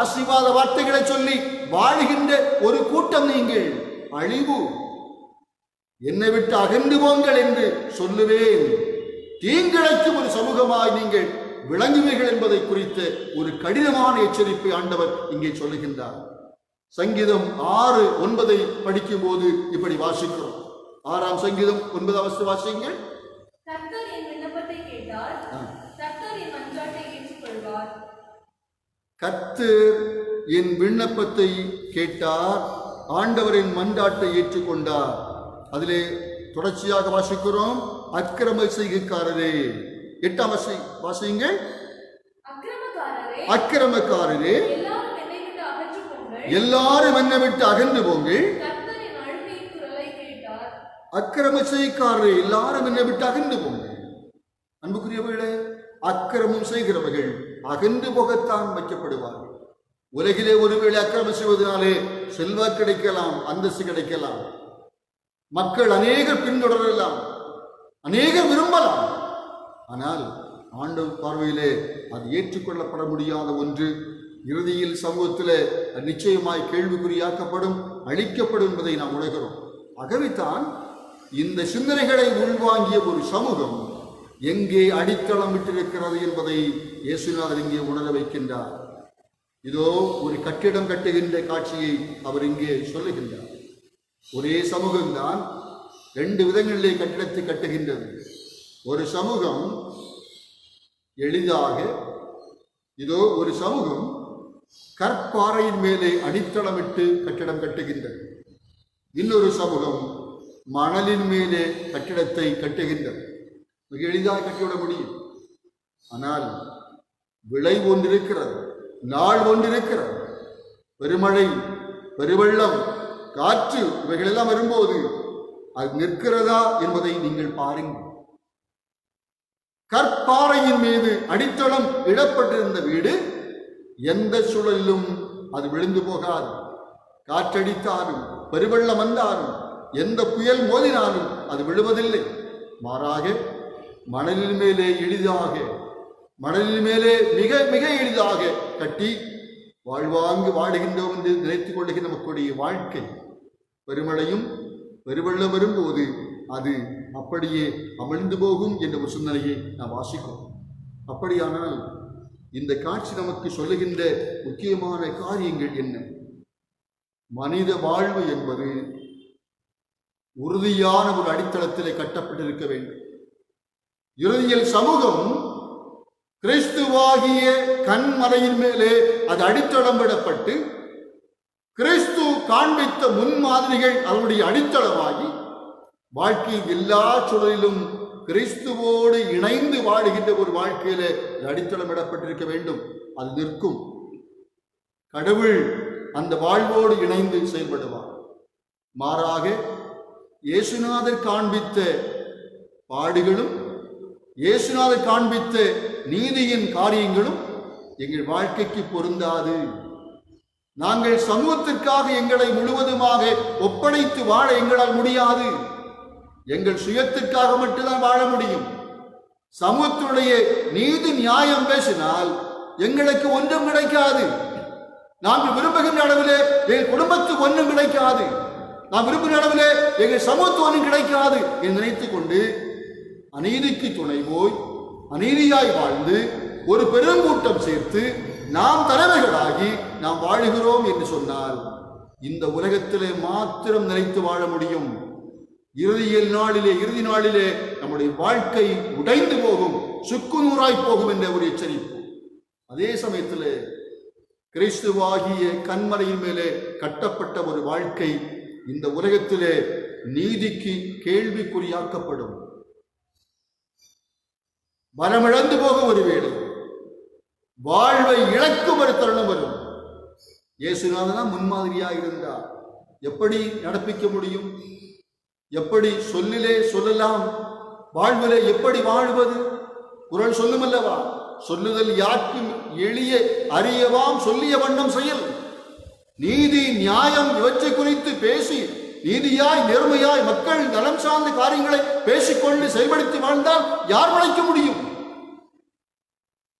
ஆசீர்வாத வார்த்தைகளை சொல்லி வாழுகின்ற ஒரு கூட்டம் நீங்கள். அழிவு. என்னை விட்டு அகன்று போங்கள் என்று சொல்லுவேன். தீங்கிழைக்கும் ஒரு சமூகமாய் நீங்கள் விளங்குவீர்கள் என்பதை குறித்த ஒரு கடினமான எச்சரிப்பை ஆண்டவர் இங்கே சொல்லுகின்றார். சங்கீதம் 6:9 படிக்கும் போது இப்படி வாசிக்கிறோம். 6ஆம் சங்கீதம் 9ஆம் வாசியுங்கள். கர்த்தர் என் விண்ணப்பத்தை கேட்டார், கர்த்தர் என் மன்றாட்டை ஏற்றுக்கொள்வார். கர்த்தர் என் விண்ணப்பத்தை கேட்டார், ஆண்டவரின் மன்றாட்டை ஏற்றுக்கொண்டார். அதிலே தொடர்ச்சியாக வாசிக்கிறோம், அக்கிரம செய்கைக்காரரே. 8ஆம் வாசியுங்கள். அக்கிரமக்காரரே, அக்கிரமக்காரரே, எல்லாரும் என்னை விட்டு அகன்று போங்கள். எல்லாரும் என்னை விட்டு அகன்று போங்கள். கர்த்தர் என் அழுகையின் குரலை கேட்டார். அக்கிரம செய்கைக்காரரே, எல்லாரும் என்னை விட்டு அகன்று போங்கள். அன்புக்குரியவர்களே, அக்கிரமம் செய்கிறவர்கள் அகன்று போகத்தான் வைக்கப்படுவார்கள். உலகிலே ஒருவேளை அக்கிரமம் செய்வதனாலே செல்வம் கிடைக்கலாம், அந்தஸ்து கிடைக்கலாம், மக்கள் அநேகர் பின்தொடரலாம், அநேகர் விரும்பலாம். ஆனால் ஆண்டவர் பார்வையிலே அது ஏற்றுக்கொள்ளப்பட முடியாத ஒன்று. இறுதியில் சமூகத்தில் நிச்சயமாய் கேள்விக்குறியாக்கப்படும், அழிக்கப்படும் என்பதை நாம் உணர்கிறோம். ஆகவேதான் இந்த சிந்தனைகளை உள்வாங்கிய ஒரு சமூகம் எங்கே அடித்தளம் விட்டிருக்கிறது என்பதை இயேசுநாதர் இங்கே உணர வைக்கின்றார். இதோ ஒரு கட்டிடம் கட்டுகின்ற காட்சியை அவர் இங்கே சொல்லுகின்றார். ஒரே சமூகம்தான் 2 விதங்களிலே கட்டிடத்தை கட்டுகின்றது. ஒரு சமூகம் எளிதாக, இதோ ஒரு சமூகம் கற்பாறையின் மேலே அடித்தளமிட்டு கட்டிடம் கட்டுகின்றது. இன்னொரு சமூகம் மணலின் மேலே கட்டிடத்தை கட்டுகின்றது. மிக எளிதாக கட்டிவிட முடியும். ஆனால் விளை ஒன்றிருக்கிறது, நாள் ஒன்றிருக்கிறது. பெருமழை, பெருவெள்ளம், காற்று இவைகளெல்லாம் வரும்போது அது நிற்கிறதா என்பதை நீங்கள் பாருங்கள். கற்பாறையின் மீது அடித்தளம் இடப்பட்டிருந்த வீடு எந்த சூழலிலும் அது விழுந்து போகாது. காற்றடித்தாலும், பெருவெள்ளம் வந்தாலும், எந்த புயல் மோதினாலும் அது விழுவதில்லை. மாறாக மணலின் மேலே எளிதாக, மணலின் மேலே மிக மிக எளிதாக கட்டி வாழ்வாங்கு வாழுகின்றோம் என்று நினைத்துக் கொள்ளுகின்ற மக்களுடைய வாழ்க்கை பெருமழையும் பெருவெள்ளம் வரும்போது அது அப்படியே அமிழ்ந்து போகும் என்ற ஒரு சிந்தனையை நாம் வாசிக்கிறோம். அப்படியானால் இந்த காட்சி நமக்கு சொல்லுகின்ற முக்கியமான காரியங்கள் என்ன? மனித வாழ்வு என்பது உறுதியான ஒரு அடித்தளத்திலே கட்டப்பட்டிருக்க வேண்டும். இறுதியில் சமூகம் கிறிஸ்துவாகிய கண்மலையின் மேலே அது அடித்தளம் விடப்பட்டு, கிறிஸ்து காண்பித்த முன்மாதிரிகள் அவருடைய அடித்தளமாகி, வாழ்க்கையின் எல்லா சூழலிலும் கிறிஸ்துவோடு இணைந்து வாழுகின்ற ஒரு வாழ்க்கையில அடித்தளம் இடப்பட்டிருக்க வேண்டும். அது நிற்கும். கடவுள் அந்த வாழ்வோடு இணைந்து செயல்படுவார். மாறாக இயேசுநாதர் காண்பித்த பாடுகளும், இயேசுநாதர் காண்பித்த நீதியின் காரியங்களும் எங்கள் வாழ்க்கைக்கு பொருந்தாது. நாங்கள் சமூகத்திற்காக எங்களை முழுவதுமாக ஒப்படைத்து வாழ எங்களால் முடியாது. எங்கள் சுயத்திற்காக மட்டும்தான் வாழ முடியும். சமூகத்தினுடைய நீதி நியாயம் பேசினால் எங்களுக்கு ஒன்றும் கிடைக்காது. நாங்கள் விரும்புகின்ற அளவிலே எங்கள் குடும்பத்துக்கு ஒன்றும் கிடைக்காது. நாம் விரும்புகிற அளவிலே எங்கள் சமூகத்துக்கு ஒன்றும் கிடைக்காது என்று நினைத்துக் கொண்டு அநீதிக்கு துணை போய் அநீதியாய் வாழ்ந்து ஒரு பெருங்கூட்டம் சேர்த்து நாம் தலைவர்களாகி நாம் வாழுகிறோம் என்று சொன்னால் இந்த உலகத்திலே மாத்திரம் நிலைத்து வாழ முடியும். இறுதி நாளிலே நம்முடைய வாழ்க்கை உடைந்து போகும், சுக்குநூறாய் போகும் என்ற ஒரு எச்சரிப்பு. அதே சமயத்தில் கிறிஸ்துவாகிய கன்மலையின் மேலே கட்டப்பட்ட ஒரு வாழ்க்கை இந்த உலகத்திலே நீதிக்கு கேள்விக்குறியாக்கப்படும். பலமிழந்து போகும் ஒரு வேளை, வாழ்வை இழக்கும் ஒரு தருணம் வரும். இயேசுநாதன் முன்மாதிரியாக இருந்தார். எப்படி நடப்பிக்க முடியும்? எப்படி சொல்லிலே சொல்லலாம்? வாழ்விலே எப்படி வாழ்வது? குறள் சொல்லுமல்லவா, சொல்லுதல் யாருக்கும் எளிய அறியவாம் சொல்லிய வண்ணம் செயல். நீதி நியாயம் இவற்றை குறித்து பேசி நீதியாய் நேர்மையாய் மக்கள் நலம் சார்ந்த காரியங்களை பேசிக்கொண்டு செயல்படுத்தி வாழ்ந்தால் யார் உழைக்க முடியும்?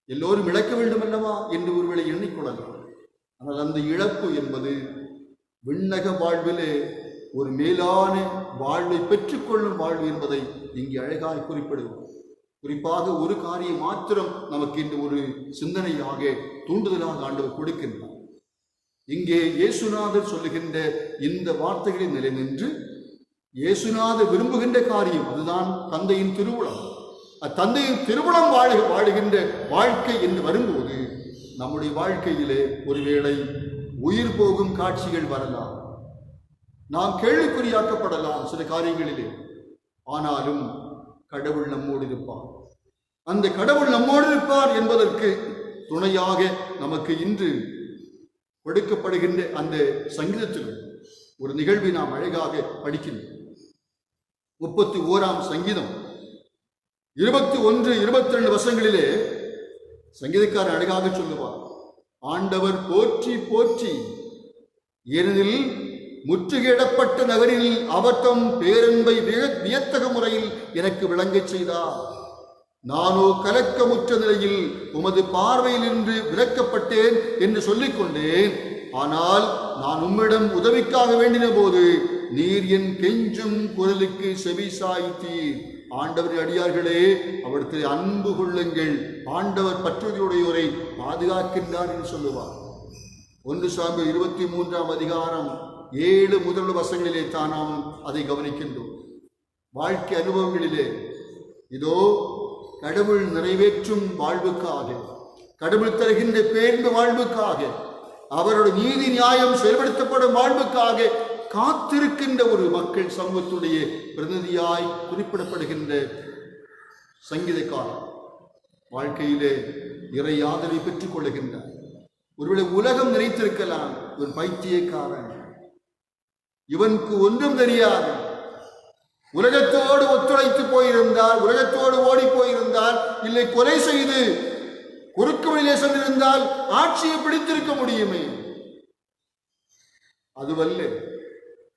எல்லோரும் இழக்க வேண்டும் அல்லவா என்று ஒருவேளை எண்ணிக்கொள்ளலாம். ஆனால் அந்த இழப்பு என்பது விண்ணக வாழ்விலே ஒரு மேலான வாழ்வை பெற்றுக்கொள்ளும் வாழ்வு என்பதை இங்கே அழகாய் குறிப்பிடுவோம். குறிப்பாக ஒரு காரியம் மாத்திரம் நமக்கு இந்த ஒரு சிந்தனையாக தூண்டுதலாக ஆண்டவர் கொடுக்கின்றார். இங்கே இயேசுநாதர் சொல்லுகின்ற இந்த வார்த்தைகளின் நிலை நின்று இயேசுநாதர் விரும்புகின்ற காரியம் அதுதான் தந்தையின் திருவுளம். தந்தையின் திருவுளம் வாழுகின்ற வாழ்க்கை என்று வரும்போது நம்முடைய வாழ்க்கையிலே ஒருவேளை உயிர் போகும் காட்சிகள் வரலாம், நாம் கேள்விக்குறியாக்கப்படலாம் சில காரியங்களிலே. ஆனாலும் கடவுள் நம்மோடு இருப்பார். அந்த கடவுள் நம்மோடு இருப்பார் என்பதற்கு துணையாக நமக்கு இன்று கொடுக்கப்படுகின்ற அந்த சங்கீதத்தில் ஒரு நிகழ்வை நாம் அழகாக படிக்கின்றோம். 31ஆம் சங்கீதம் 21, 22 வசனங்களிலே சங்கீதக்காரன் அழகாக சொல்லுவார், ஆண்டவர் போற்றி போற்றி, ஏனெனில் முற்றுகையிடப்பட்ட நகரில் அவர்தம் பேரன்பை வியத்தக முறையில் எனக்கு விளங்கச் செய்தார். நானோ கலக்கமுற்ற நிலையில் உமது பார்வையில் நின்று விலக்கப்பட்டேன் என்று சொல்லிக் கொண்டேன். ஆனால் நான் உம்மிடம் உதவிக்காக வேண்டின போது நீர் என் கெஞ்சும் குரலுக்கு செவி சாய்த்தீர். ஆண்டவர் அடியார்களே, அவரிடத்தில் அன்பு கொள்ளுங்கள், ஆண்டவர் பற்றுதலுடையோரை பாதுகாக்கின்றார் என்று சொல்லுவார். 1 சாமுவேல் 23ஆம் அதிகாரம் 7 முதல் வசனங்களிலே தான் நாம் அதை கவனிக்கின்றோம். வாழ்க்கை அனுபவங்களிலே இதோ கடவுள் நிறைவேற்றும் வாழ்வுக்காக, கடவுள் தருகின்ற பேர்ந்த வாழ்வுக்காக, அவருடைய நீதி நியாயம் செயல்படுத்தப்படும் வாழ்வுக்காக காத்திருக்கின்ற ஒரு மக்கள் சமூகத்துடைய பிரதிநிதியாய் குறிப்பிடப்படுகின்ற சங்கீதக்காரர் வாழ்க்கையிலே இறை ஆதரவை பெற்றுக் கொள்ளுகின்றார். ஒருவேளை உலகம் நினைத்திருக்கலாம், ஒரு பைத்தியக்காரன், இவனுக்கு ஒன்றும் தெரியாது, உலகத்தோடு ஒத்துழைத்து போயிருந்தால், உலகத்தோடு ஓடி போயிருந்தால், இல்லை கொலை செய்து குறுக்கு வழியிலே சென்றிருந்தால் ஆட்சியை பிடித்திருக்க முடியுமே. அதுவல்ல,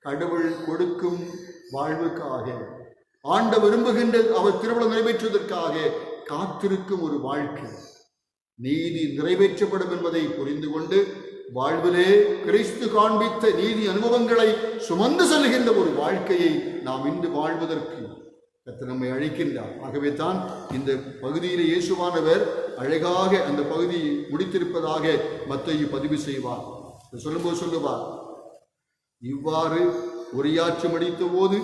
கடவுள் கொடுக்கும் வாழ்வுக்காக, ஆண்டவர் விரும்புகின்ற அவர் திருவிழா நிறைவேற்றுவதற்காக காத்திருக்கும் ஒரு வாழ்க்கை. நீதி நிறைவேற்றப்படும் என்பதை புரிந்து கொண்டு வாழ்விலே கிறிஸ்து காண்பித்த நீதி அனுபவங்களை சுமந்து செல்கின்ற ஒரு வாழ்க்கையை நாம் இன்று வாழ்வதற்கு கர்த்தர் நம்மை அழைக்கின்றார். ஆகவே தான் இந்த பகுதியிலே இயேசுவானவர் அழகாக அந்த பகுதியை முடித்திருப்பதாக மத்தேயு பதிவு செய்வார். சொல்லும்போது சொல்லுவார், இவ்வாறு உரையாற்றி முடித்த போது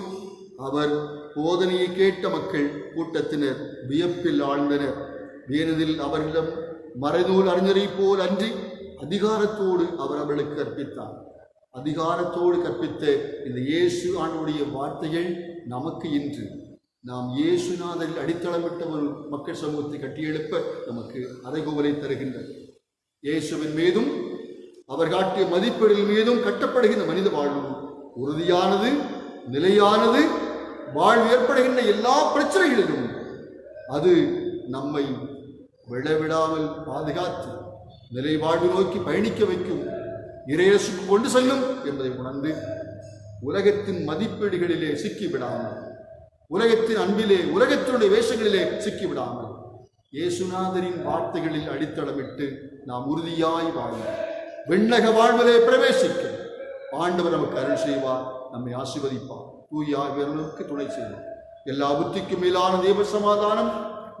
அவர் போதனையை கேட்ட மக்கள் கூட்டத்தினர் வியப்பில் ஆழ்ந்தனர். ஏனெனில் அவர்களிடம் மறைநூல் அறிஞரை போல் அன்றி அதிகாரத்தோடு அவர் அவர்களுக்கு கற்பித்தார். அதிகாரத்தோடு கற்பித்த இந்த இயேசு ஆண்டவருடைய வார்த்தைகள் நமக்கு இன்று நாம் இயேசுநாதரில் அடித்தளமிட்ட ஒரு மக்கள் சமூகத்தை கட்டியெழுப்ப நமக்கு அறைகூவலை தருகின்றது. இயேசுவின் மீதும் அவர் காட்டிய மதிப்பீடுகள் மீதும் கட்டப்படுகின்ற மனித வாழ்வு உறுதியானது, நிலையானது. வாழ்வு ஏற்படுகின்ற எல்லா பிரச்சனைகளிலும் அது நம்மை விழவிடாமல் பாதுகாத்து நிலை வாழ்வு நோக்கி பயணிக்க வைக்கும் இறையேசுக்கு கொண்டு செல்லும் என்பதை உணர்ந்து உலகத்தின் மதிப்பீடுகளிலே சிக்கிவிடாமல், உலகத்தின் அன்பிலே, உலகத்தினுடைய வேஷங்களிலே சிக்கிவிடாமல், இயேசுநாதரின் வார்த்தைகளில் அடித்தளமிட்டு நாம் உறுதியாய் வாழ்வோம். விண்ணக வாழ்விலே பிரவேசிக்க ஆண்டவர் நமக்கு அருள் செய்வார், நம்மை ஆசீர்வதிப்பார், தூய ஆவியானவருக்கு துணை செய்வார். எல்லா புத்திக்கும் மேலான தேவ சமாதானம்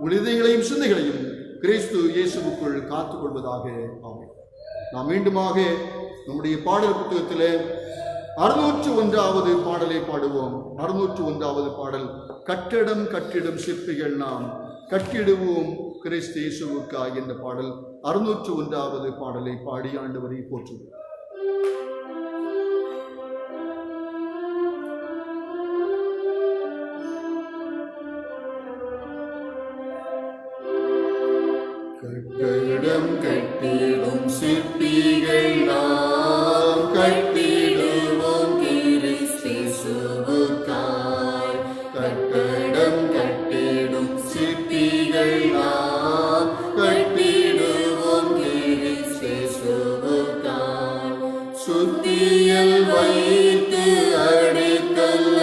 உளிதைகளையும் சிந்தைகளையும் கிறிஸ்து இயேசுவுக்குள் காத்துக் கொள்வதாக. ஆமென். நாம் மீண்டுமாக நம்முடைய பாடல் புத்தகத்திலே 601வது பாடலை பாடுவோம். 601வது பாடல், கட்டடம் கட்டிடும் சிற்பிகள் நாம் கட்டிடுவோம் கிறிஸ்து இயேசுவுக்காய் என்ற பாடல். 601வது பாடலை பாடி ஆண்டவரை போற்றுவோம். கட்டடம் கட்டிடும் சிற்பிகள் நாம் கட்டிடுவோம் கிறிஸ்து இயேசுவுக்காய். கட்டடம் கட்டிடும் சிற்பிகள் நாம் கட்டிடுவோம் கிறிஸ்து இயேசுவுக்காய். சுத்தியல் வைத்து அடித்தல்ல,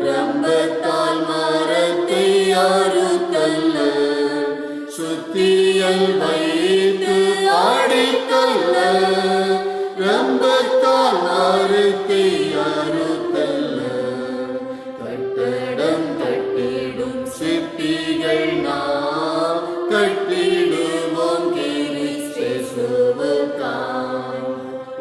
ரம்பத்தால் மரத்தை அறுத்தல்ல, சுத்தியல் வைத்து அடித்தல்ல, ரம்பத்தால் மரத்தை அறுத்தல்ல. கட்டடம் கட்டிடும் சிற்பிகள் நாம் கட்டிடுவோம் கிறிஸ்து இயேசுவுக்காய்.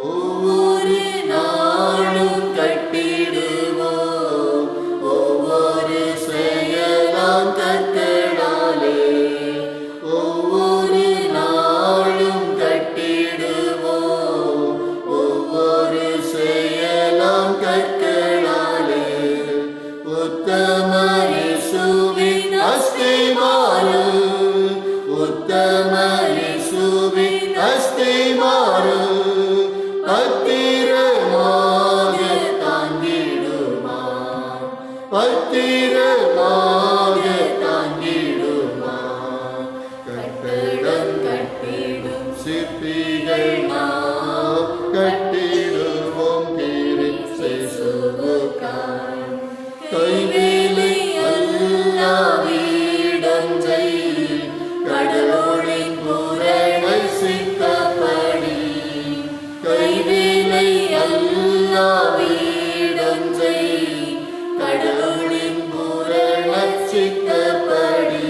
ஒவ்வொரு நாளும் கட்டிடுவோம், ஒவ்வொரு செயலாம் கற்களாலே. ஒவ்வொரு நாளும் கட்டிடுவோம், ஒவ்வொரு செயலாம் கற்களாலே. உத்தம இயேசுவின் அஸ்திவாரம், உத்தம இயேசுவின் அஸ்திவாரம் பத்திரமாக தாங்கிடுமா, பத்திரமாக தாங்கிடுமா. கட்டடம் கட்டிடும் சிற்பிகள் நாம் கட்டிடுவோம் கிறிஸ்து இயேசுவுக்காய். கைவேலை அல்லா வீடம் செய், கடவுளின் பூரணை சித்தப்படி. கைவேலை அல்லா வீடம் செய், கடவுளின் பூரண சித்தப்படி.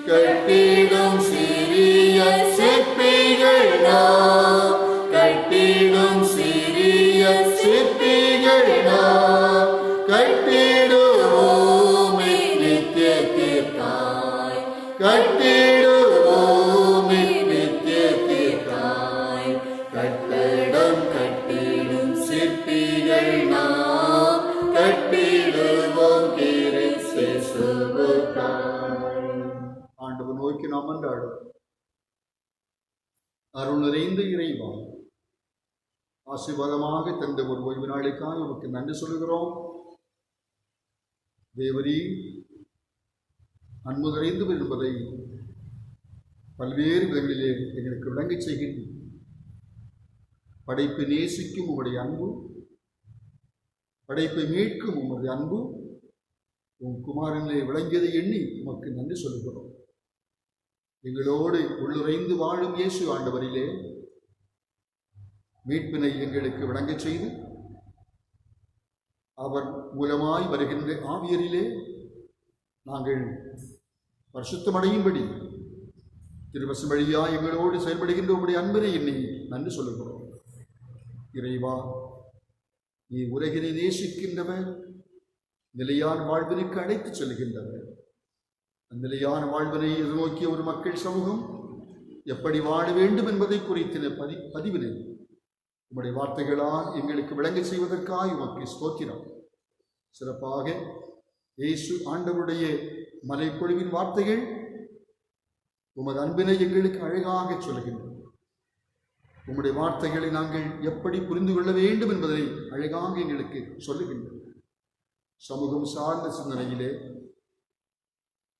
கட்டிடும் சிறிய சிற்பிகள் நாம் கட்டிடும் சிறிய சிற்பிகள் நாம் கட்டிடுவோமே நித்தியத்திற்காய், கட்டிடுவோமே நித்தியத்திற்காய். கட்டடம் கட்டிடும் சிற்பிகள் நாம் கட்டிடுவோம் கிறிஸ்து இயேசுவுக்காய். ஆண்டவர் நோக்கி நாம் மன்றாடுவோம். அருள் நிறைந்த இறைவா, ஆசீர்வாதமாக தந்த ஒரு ஓய்வு நாளுக்காக உமக்கு நன்றி சொல்கிறோம். தேவரீ அன்பு நிறைந்தவர் என்பதை பல்வேறு விதங்களிலே எங்களுக்கு விளங்கச் செய்கின்றீர். படைப்பை நேசிக்கும் உங்களுடைய அன்பு, படைப்பை மீட்கும் உங்களுடைய அன்பு உன் குமாரனிலே விளங்கியதை எண்ணி உமக்கு நன்றி சொல்கிறோம். எங்களோடு உள்ளுரைந்து வாழும் இயேசு ஆண்டவரிலே மீட்பினை எங்களுக்கு விளங்கச் செய்து அவர் மூலமாய் வருகின்ற ஆவியரிலே நாங்கள் பரிசுத்தமடையும்படி திருவசம் வழியாய் எங்களோடு செயல்படுகின்ற உங்களுடைய அன்பினை எண்ணி நன்றி சொல்லுகிறோம். இறைவா, நீ உலகினை நேசிக்கின்றவர், நிலையான வாழ்வினுக்கு அழைத்துச் செல்கின்றவர். அந்நிலையான வாழ்வினை எதிர்நோக்கிய ஒரு மக்கள் சமூகம் எப்படி வாழ வேண்டும் என்பதை குறித்த பதிவினை உம்முடைய வார்த்தைகளால் எங்களுக்கு விளங்க செய்வதற்காக உமக்கு ஸ்தோத்திரம். சிறப்பாக இயேசு ஆண்டவருடைய மலைப்பொழிவின் வார்த்தைகள் உமது அன்பினை எங்களுக்கு அழகாக சொல்கின்றன. உம்முடைய வார்த்தைகளை நாங்கள் எப்படி புரிந்து கொள்ள வேண்டும் என்பதை அழகாக எங்களுக்கு சொல்லுகின்றன. சமூகம் சார்ந்த சிந்தனையிலே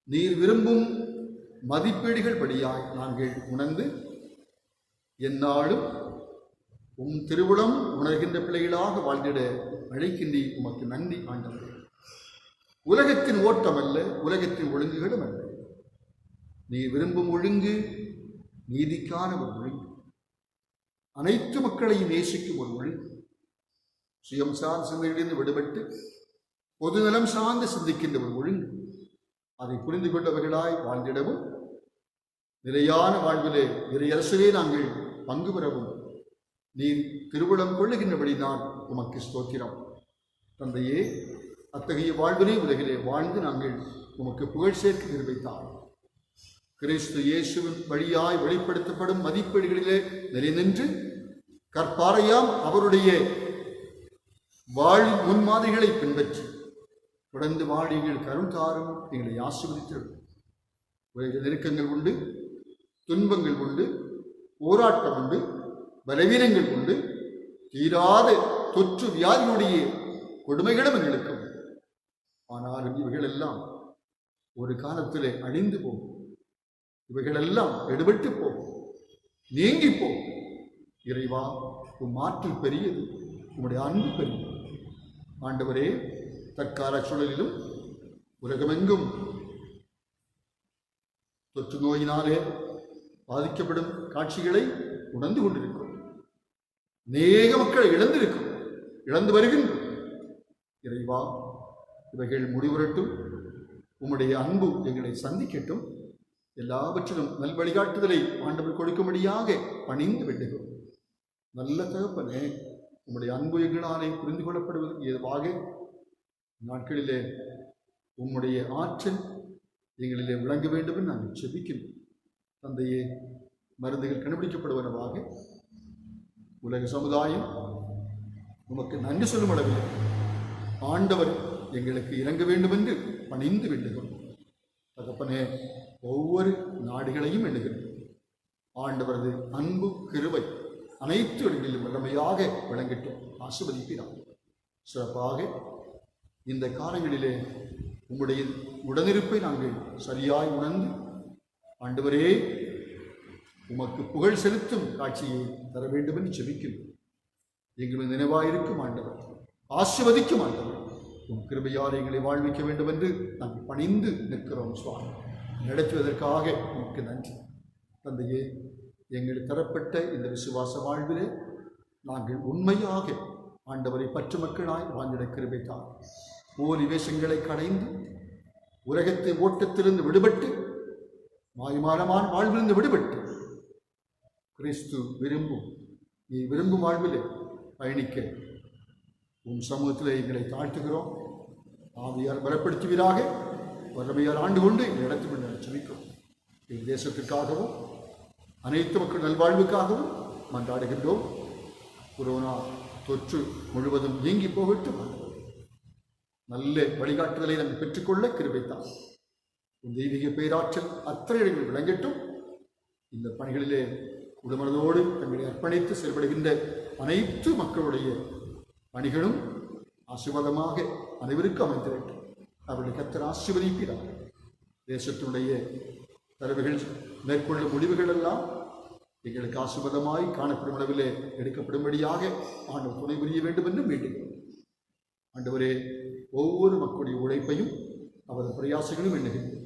நீர் விரும்பும் மதிப்பீடுகள் படியாய் நாங்கள் உணர்ந்து எந்நாளும் உம் திருவுளம் உணர்கின்ற பிள்ளைகளாக வாழ்ந்திட அழைக்கின்றி உமக்கு நன்றி ஆண்டவரே. உலகத்தின் ஓட்டம் அல்ல, உலகத்தின் ஒழுங்குகளும் அல்ல. நீ விரும்பும் ஒழுங்கு நீதிக்கான ஒரு ஒழுங்கு, அனைத்து மக்களையும் நேசிக்கும் ஒரு ஒழுங்கு, சுயம் சார்ந்த சிந்தனையிலிருந்து விடுபட்டு பொதுநலம் சார்ந்து சிந்திக்கின்ற ஒரு ஒழுங்கு. அதை புரிந்து கொண்டவர்களாய் வாழ்ந்திடவும் நிலையான வாழ்விலே இறையரசிலே நாங்கள் பங்கு பெறவும் நீர் திருவுளம் கொள்ளுகின்றபடிதான் உமக்கு ஸ்தோத்திரம். தந்தையே, அத்தகைய வாழ்வினை உலகிலே வாழ்ந்து நாங்கள் உமக்கு புகழ் சேர்க்க நிர்வகித்தார். கிறிஸ்து இயேசுவின் வழியாய் வெளிப்படுத்தப்படும் மதிப்பீடுகளிலே நிலை நின்று கற்பாறையாம் அவருடைய வாழ்வின் முன்மாதிரிகளை பின்பற்றி தொடர்ந்து வாழி எங்கள் கருத்தாரும் எங்களை ஆசீர்வதித்தது. உலக நெருக்கங்கள் உண்டு, துன்பங்கள் உண்டு, போராட்டம் உண்டு, பலவீனங்கள் உண்டு, தீராத தொற்று வியாதியுடைய கொடுமைகளும் எங்களுக்கு உண்டு. ஆனாலும் இவைகளெல்லாம் ஒரு காலத்திலே அழிந்து போகும். இவைகளெல்லாம் எடுபட்டு போகும், நீங்கி போகும். இறைவா, உம் ஆற்றல் பெரியது, உம்முடைய அன்பு பெரியது. ஆண்டவரே, தற்கால சூழலிலும் உலகமெங்கும் தொற்று நோயினாலே பாதிக்கப்படும் காட்சிகளை உணர்ந்து கொண்டிருக்கிறோம். அநேக மக்கள் இழந்து வருகின்றோம். இறைவா, இவைகள் முடிவுறட்டும், உம்முடைய அன்பு எங்களை சந்திக்கட்டும். எல்லாவற்றிலும் நல் வழிகாட்டுதலை ஆண்டவர் கொடுக்கும்படியாக பணிந்து வேண்டுகிறோம். நல்ல தகப்பனே, உம்முடைய அன்பு எங்களாலே புரிந்து கொள்ளப்படுவதற்கு ஏதுவாக நாட்களிலே உம்முடைய ஆற்றல் எங்களிலே விளங்க வேண்டும் என்று நாங்கள் செபிக்கின்றோம். தந்தையே, மருந்துகள் கண்டுபிடிக்கப்படுவனவாக உலக சமுதாயம் உமக்கு நன்றி சொல்லும் அளவில் ஆண்டவர் எங்களுக்கு இறங்க வேண்டும் என்று பணிந்து வேண்டுகிறோம். தகப்பனே, ஒவ்வொரு நாடுகளையும் எண்ணுகிறோம். ஆண்டவரது அன்பு கிருபை அனைத்து இடங்களிலும் வல்லமையாக விளங்கட்டும். ஆசீர்வதிக்கிறார். சிறப்பாக இந்த காலங்களிலே உம்முடைய உடனிருப்பை நாங்கள் சரியாய் உணர்ந்து ஆண்டவரே உமக்கு புகழ் செலுத்தும் காட்சியை தர வேண்டும் என்று செபிக்கிறோம். எங்களுக்கு நினைவாயிருக்கும் ஆண்டவர், ஆசீர்வதிக்கும் ஆண்டவர், உம் கிருபையால் எங்களை வாழ்விக்க வேண்டும் என்று நாங்கள் பணிந்து நிற்கிறோம். சுவாமி, நடத்துவதற்காக உமக்கு நன்றி. தந்தையே, எங்களுக்கு தரப்பட்ட இந்த விசுவாச வாழ்விலே நாங்கள் உண்மையாக ஆண்டவரை பற்று மக்களாய் வாழ்ந்திட கிருபைத்தார். போலி வேஷங்களை கடைந்து உலகத்தை ஓட்டத்திலிருந்து விடுபட்டு மாய்மாலமான வாழ்விலிருந்து விடுபட்டு கிறிஸ்து விரும்பும் நீ விரும்பும் வாழ்விலே பயணிக்க உன் சமூகத்தில் எங்களை தாழ்த்துகிறோம். ஆவியார் பலப்படுத்துவீராக. வல்லமையால் ஆண்டு கொண்டு எங்களை இடத்தில் செபிக்கிறோம். எங்கள் தேசத்திற்காகவும் அனைத்து மக்கள் நல்வாழ்வுக்காகவும் மன்றாடுகின்றோம். கொரோனா தொற்று முழுவதும் நீங்கி போகட்டும். நல்ல வழிகாட்டுதலை நாங்கள் பெற்றுக்கொள்ள கிருபைத்தார். உன் தெய்வீக பேராற்றல் அத்தனை இடங்கள் விளங்கட்டும். இந்த பணிகளிலே உடமனதோடு தங்களை அர்ப்பணித்து செயல்படுகின்ற அனைத்து மக்களுடைய பணிகளும் ஆசீர்வாதமாக அனைவருக்கும் அமைந்திரட்டும். அவருடைய கர்த்தர் ஆசீர்வதிக்கிறார். தேசத்தினுடைய தலைவர்கள் மேற்கொள்ளும் முடிவுகள் எல்லாம் எங்களுக்கு ஆசீர்வாதமாய் காணப்படும் அளவிலே எடுக்கப்படும்படியாக ஆண்டவர் துணை புரிய வேண்டும் என்று வேண்டுகிறோம். ஆண்டவரே, ஒவ்வொரு மக்களுடைய உழைப்பையும் அவரது பிரயாசங்களும் எண்ணுகின்றோம்.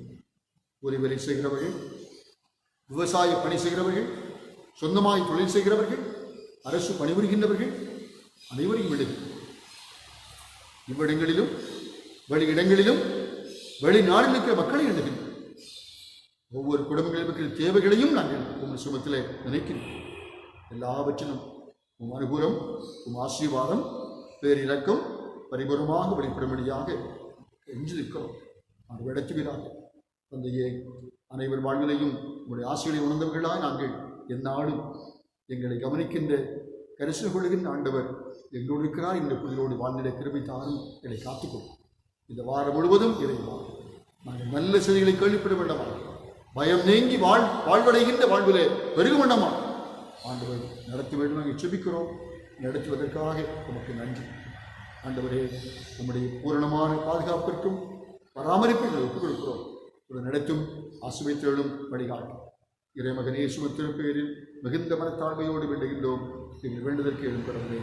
கூலி வேலை செய்கிறவர்கள், விவசாய பணி செய்கிறவர்கள், சொந்தமாய் தொழில் செய்கிறவர்கள், அரசு பணிபுரிகின்றவர்கள் அனைவரையும் விடுகிறோம். இவ்விடங்களிலும் வெளியிடங்களிலும் வெளிநாட்டில் இருக்கிற மக்களை எண்ணுகின்றோம். ஒவ்வொரு குடும்பங்களிலும் இருக்கிற தேவைகளையும் நாங்கள் உங்கள் சுமத்தில் நினைக்கிறோம். எல்லாவற்றிலும் உம் அனுகூலம், உம் ஆசீர்வாதம், பேரிரக்கம் பரிபூர்ணமாக வெளிப்படும்படியாக எஞ்சி நிற்கிறோம். அவர் இடத்துவீராக. தந்தையே, அனைவர் வாழ்விலையும் உங்களுடைய ஆசைகளை உணர்ந்தவர்களாக நாங்கள் எந்நாளும் எங்களை கவனிக்கின்ற கரிசனை கொள்ளுகின்ற ஆண்டவர் எங்களோடு இருக்கிறார். இந்த புதிரோடு வாழ்ந்திட கிருபை தாரும் எங்களை காத்துக்கொள்ளும். இந்த வாரம் முழுவதும் இறைவா நாங்கள் நல்ல செய்திகளை கேள்விப்பட வேண்டாமா, பயம் நீங்கி வாழ்வடைகின்ற வாழ்விலே பெருக வேண்டாமா ஆண்டவர் நடத்த வேண்டும். நாங்கள் செபிக்கிறோம். நடத்துவதற்காக உமக்கு நன்றி. ஆண்டவரே, உம்முடைய பூரணமான பாதுகாப்பிற்கும் பராமரிப்பை ஒப்புக் கொடுக்கிறோம். ஒரு நடத்தும் ஆசிரியர்களும் வழிகாட்டும் இறைமகன் இயேசுவின் திருப்பெயரில் மிகுந்த மனத்தாழ்மையோடு வேண்டுகின்றோம். எங்கள் வேண்டுதல் கேளும் கடவுளே.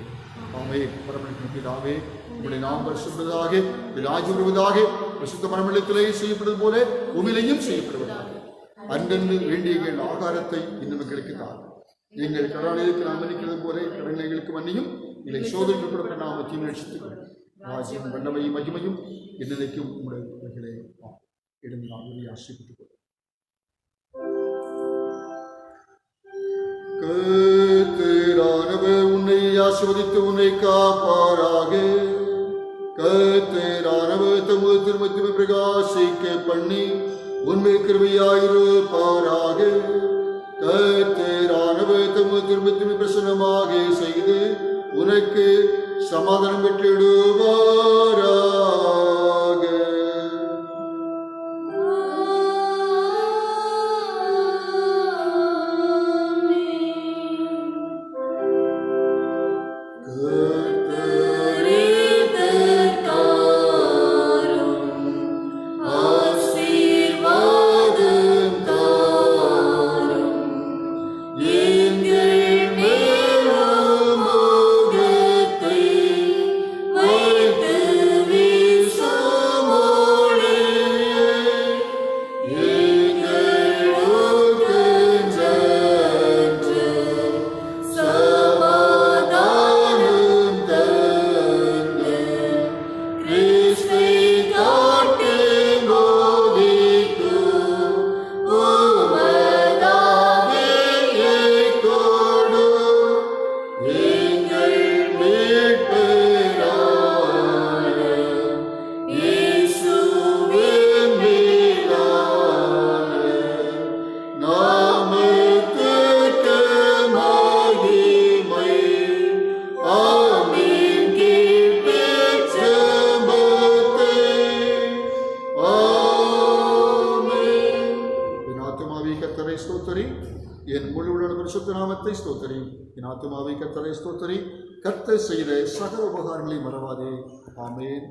ஆமே. பரமனின் பிதாவே, உங்களுடைய நாம் பரிசுத்ததாக, ராஜ்யம் வருவதாக, பரிசுத்த பரமனிடத்திலே செய்யப்படுவது போல உமிழையும் செய்யப்படுவதாக. அன்றன்று வேண்டிய எங்கள் ஆகாரத்தை இன்னும் எங்களுக்கு தார். எங்கள் கடனாளிகளுக்கு நாம் மன்னிக்கிறது போல கடன்களுக்கு மன்னியும். இல்லை சோதனைக்கு கொடுக்க நாம் தீமையடித்துக் ராஜ்யம் வல்லமையும் மகிமையும் என்னைக்கும் உங்களுடைய எழுந்து நாம் ஆசிரியப்பட்டுக் கொள்ளும். கர்த்தரானவர் உன்னை ஆசீர்வதித்து உன்னை காப்பாராக. கர்த்தரானவர் தமது திருமுகத்தை பிரகாசிக்க பண்ணி உண்மை கிருபையாயிருப்பாராக. கர்த்தரானவர் தமது திருமுகத்தை பிரசன்னமாக செய்து உனக்கு சமாதானம் பெற்றிடுவாராக. என் முழுவுள்ள பரிசுத்த நாமத்தை ஸ்தோத்திரி. என் ஆத்துமாவை கர்த்தரை ஸ்தோத்திரி. கர்த்தர் செய்த சகல உபகாரங்களை மறவாதே. ஆமென்.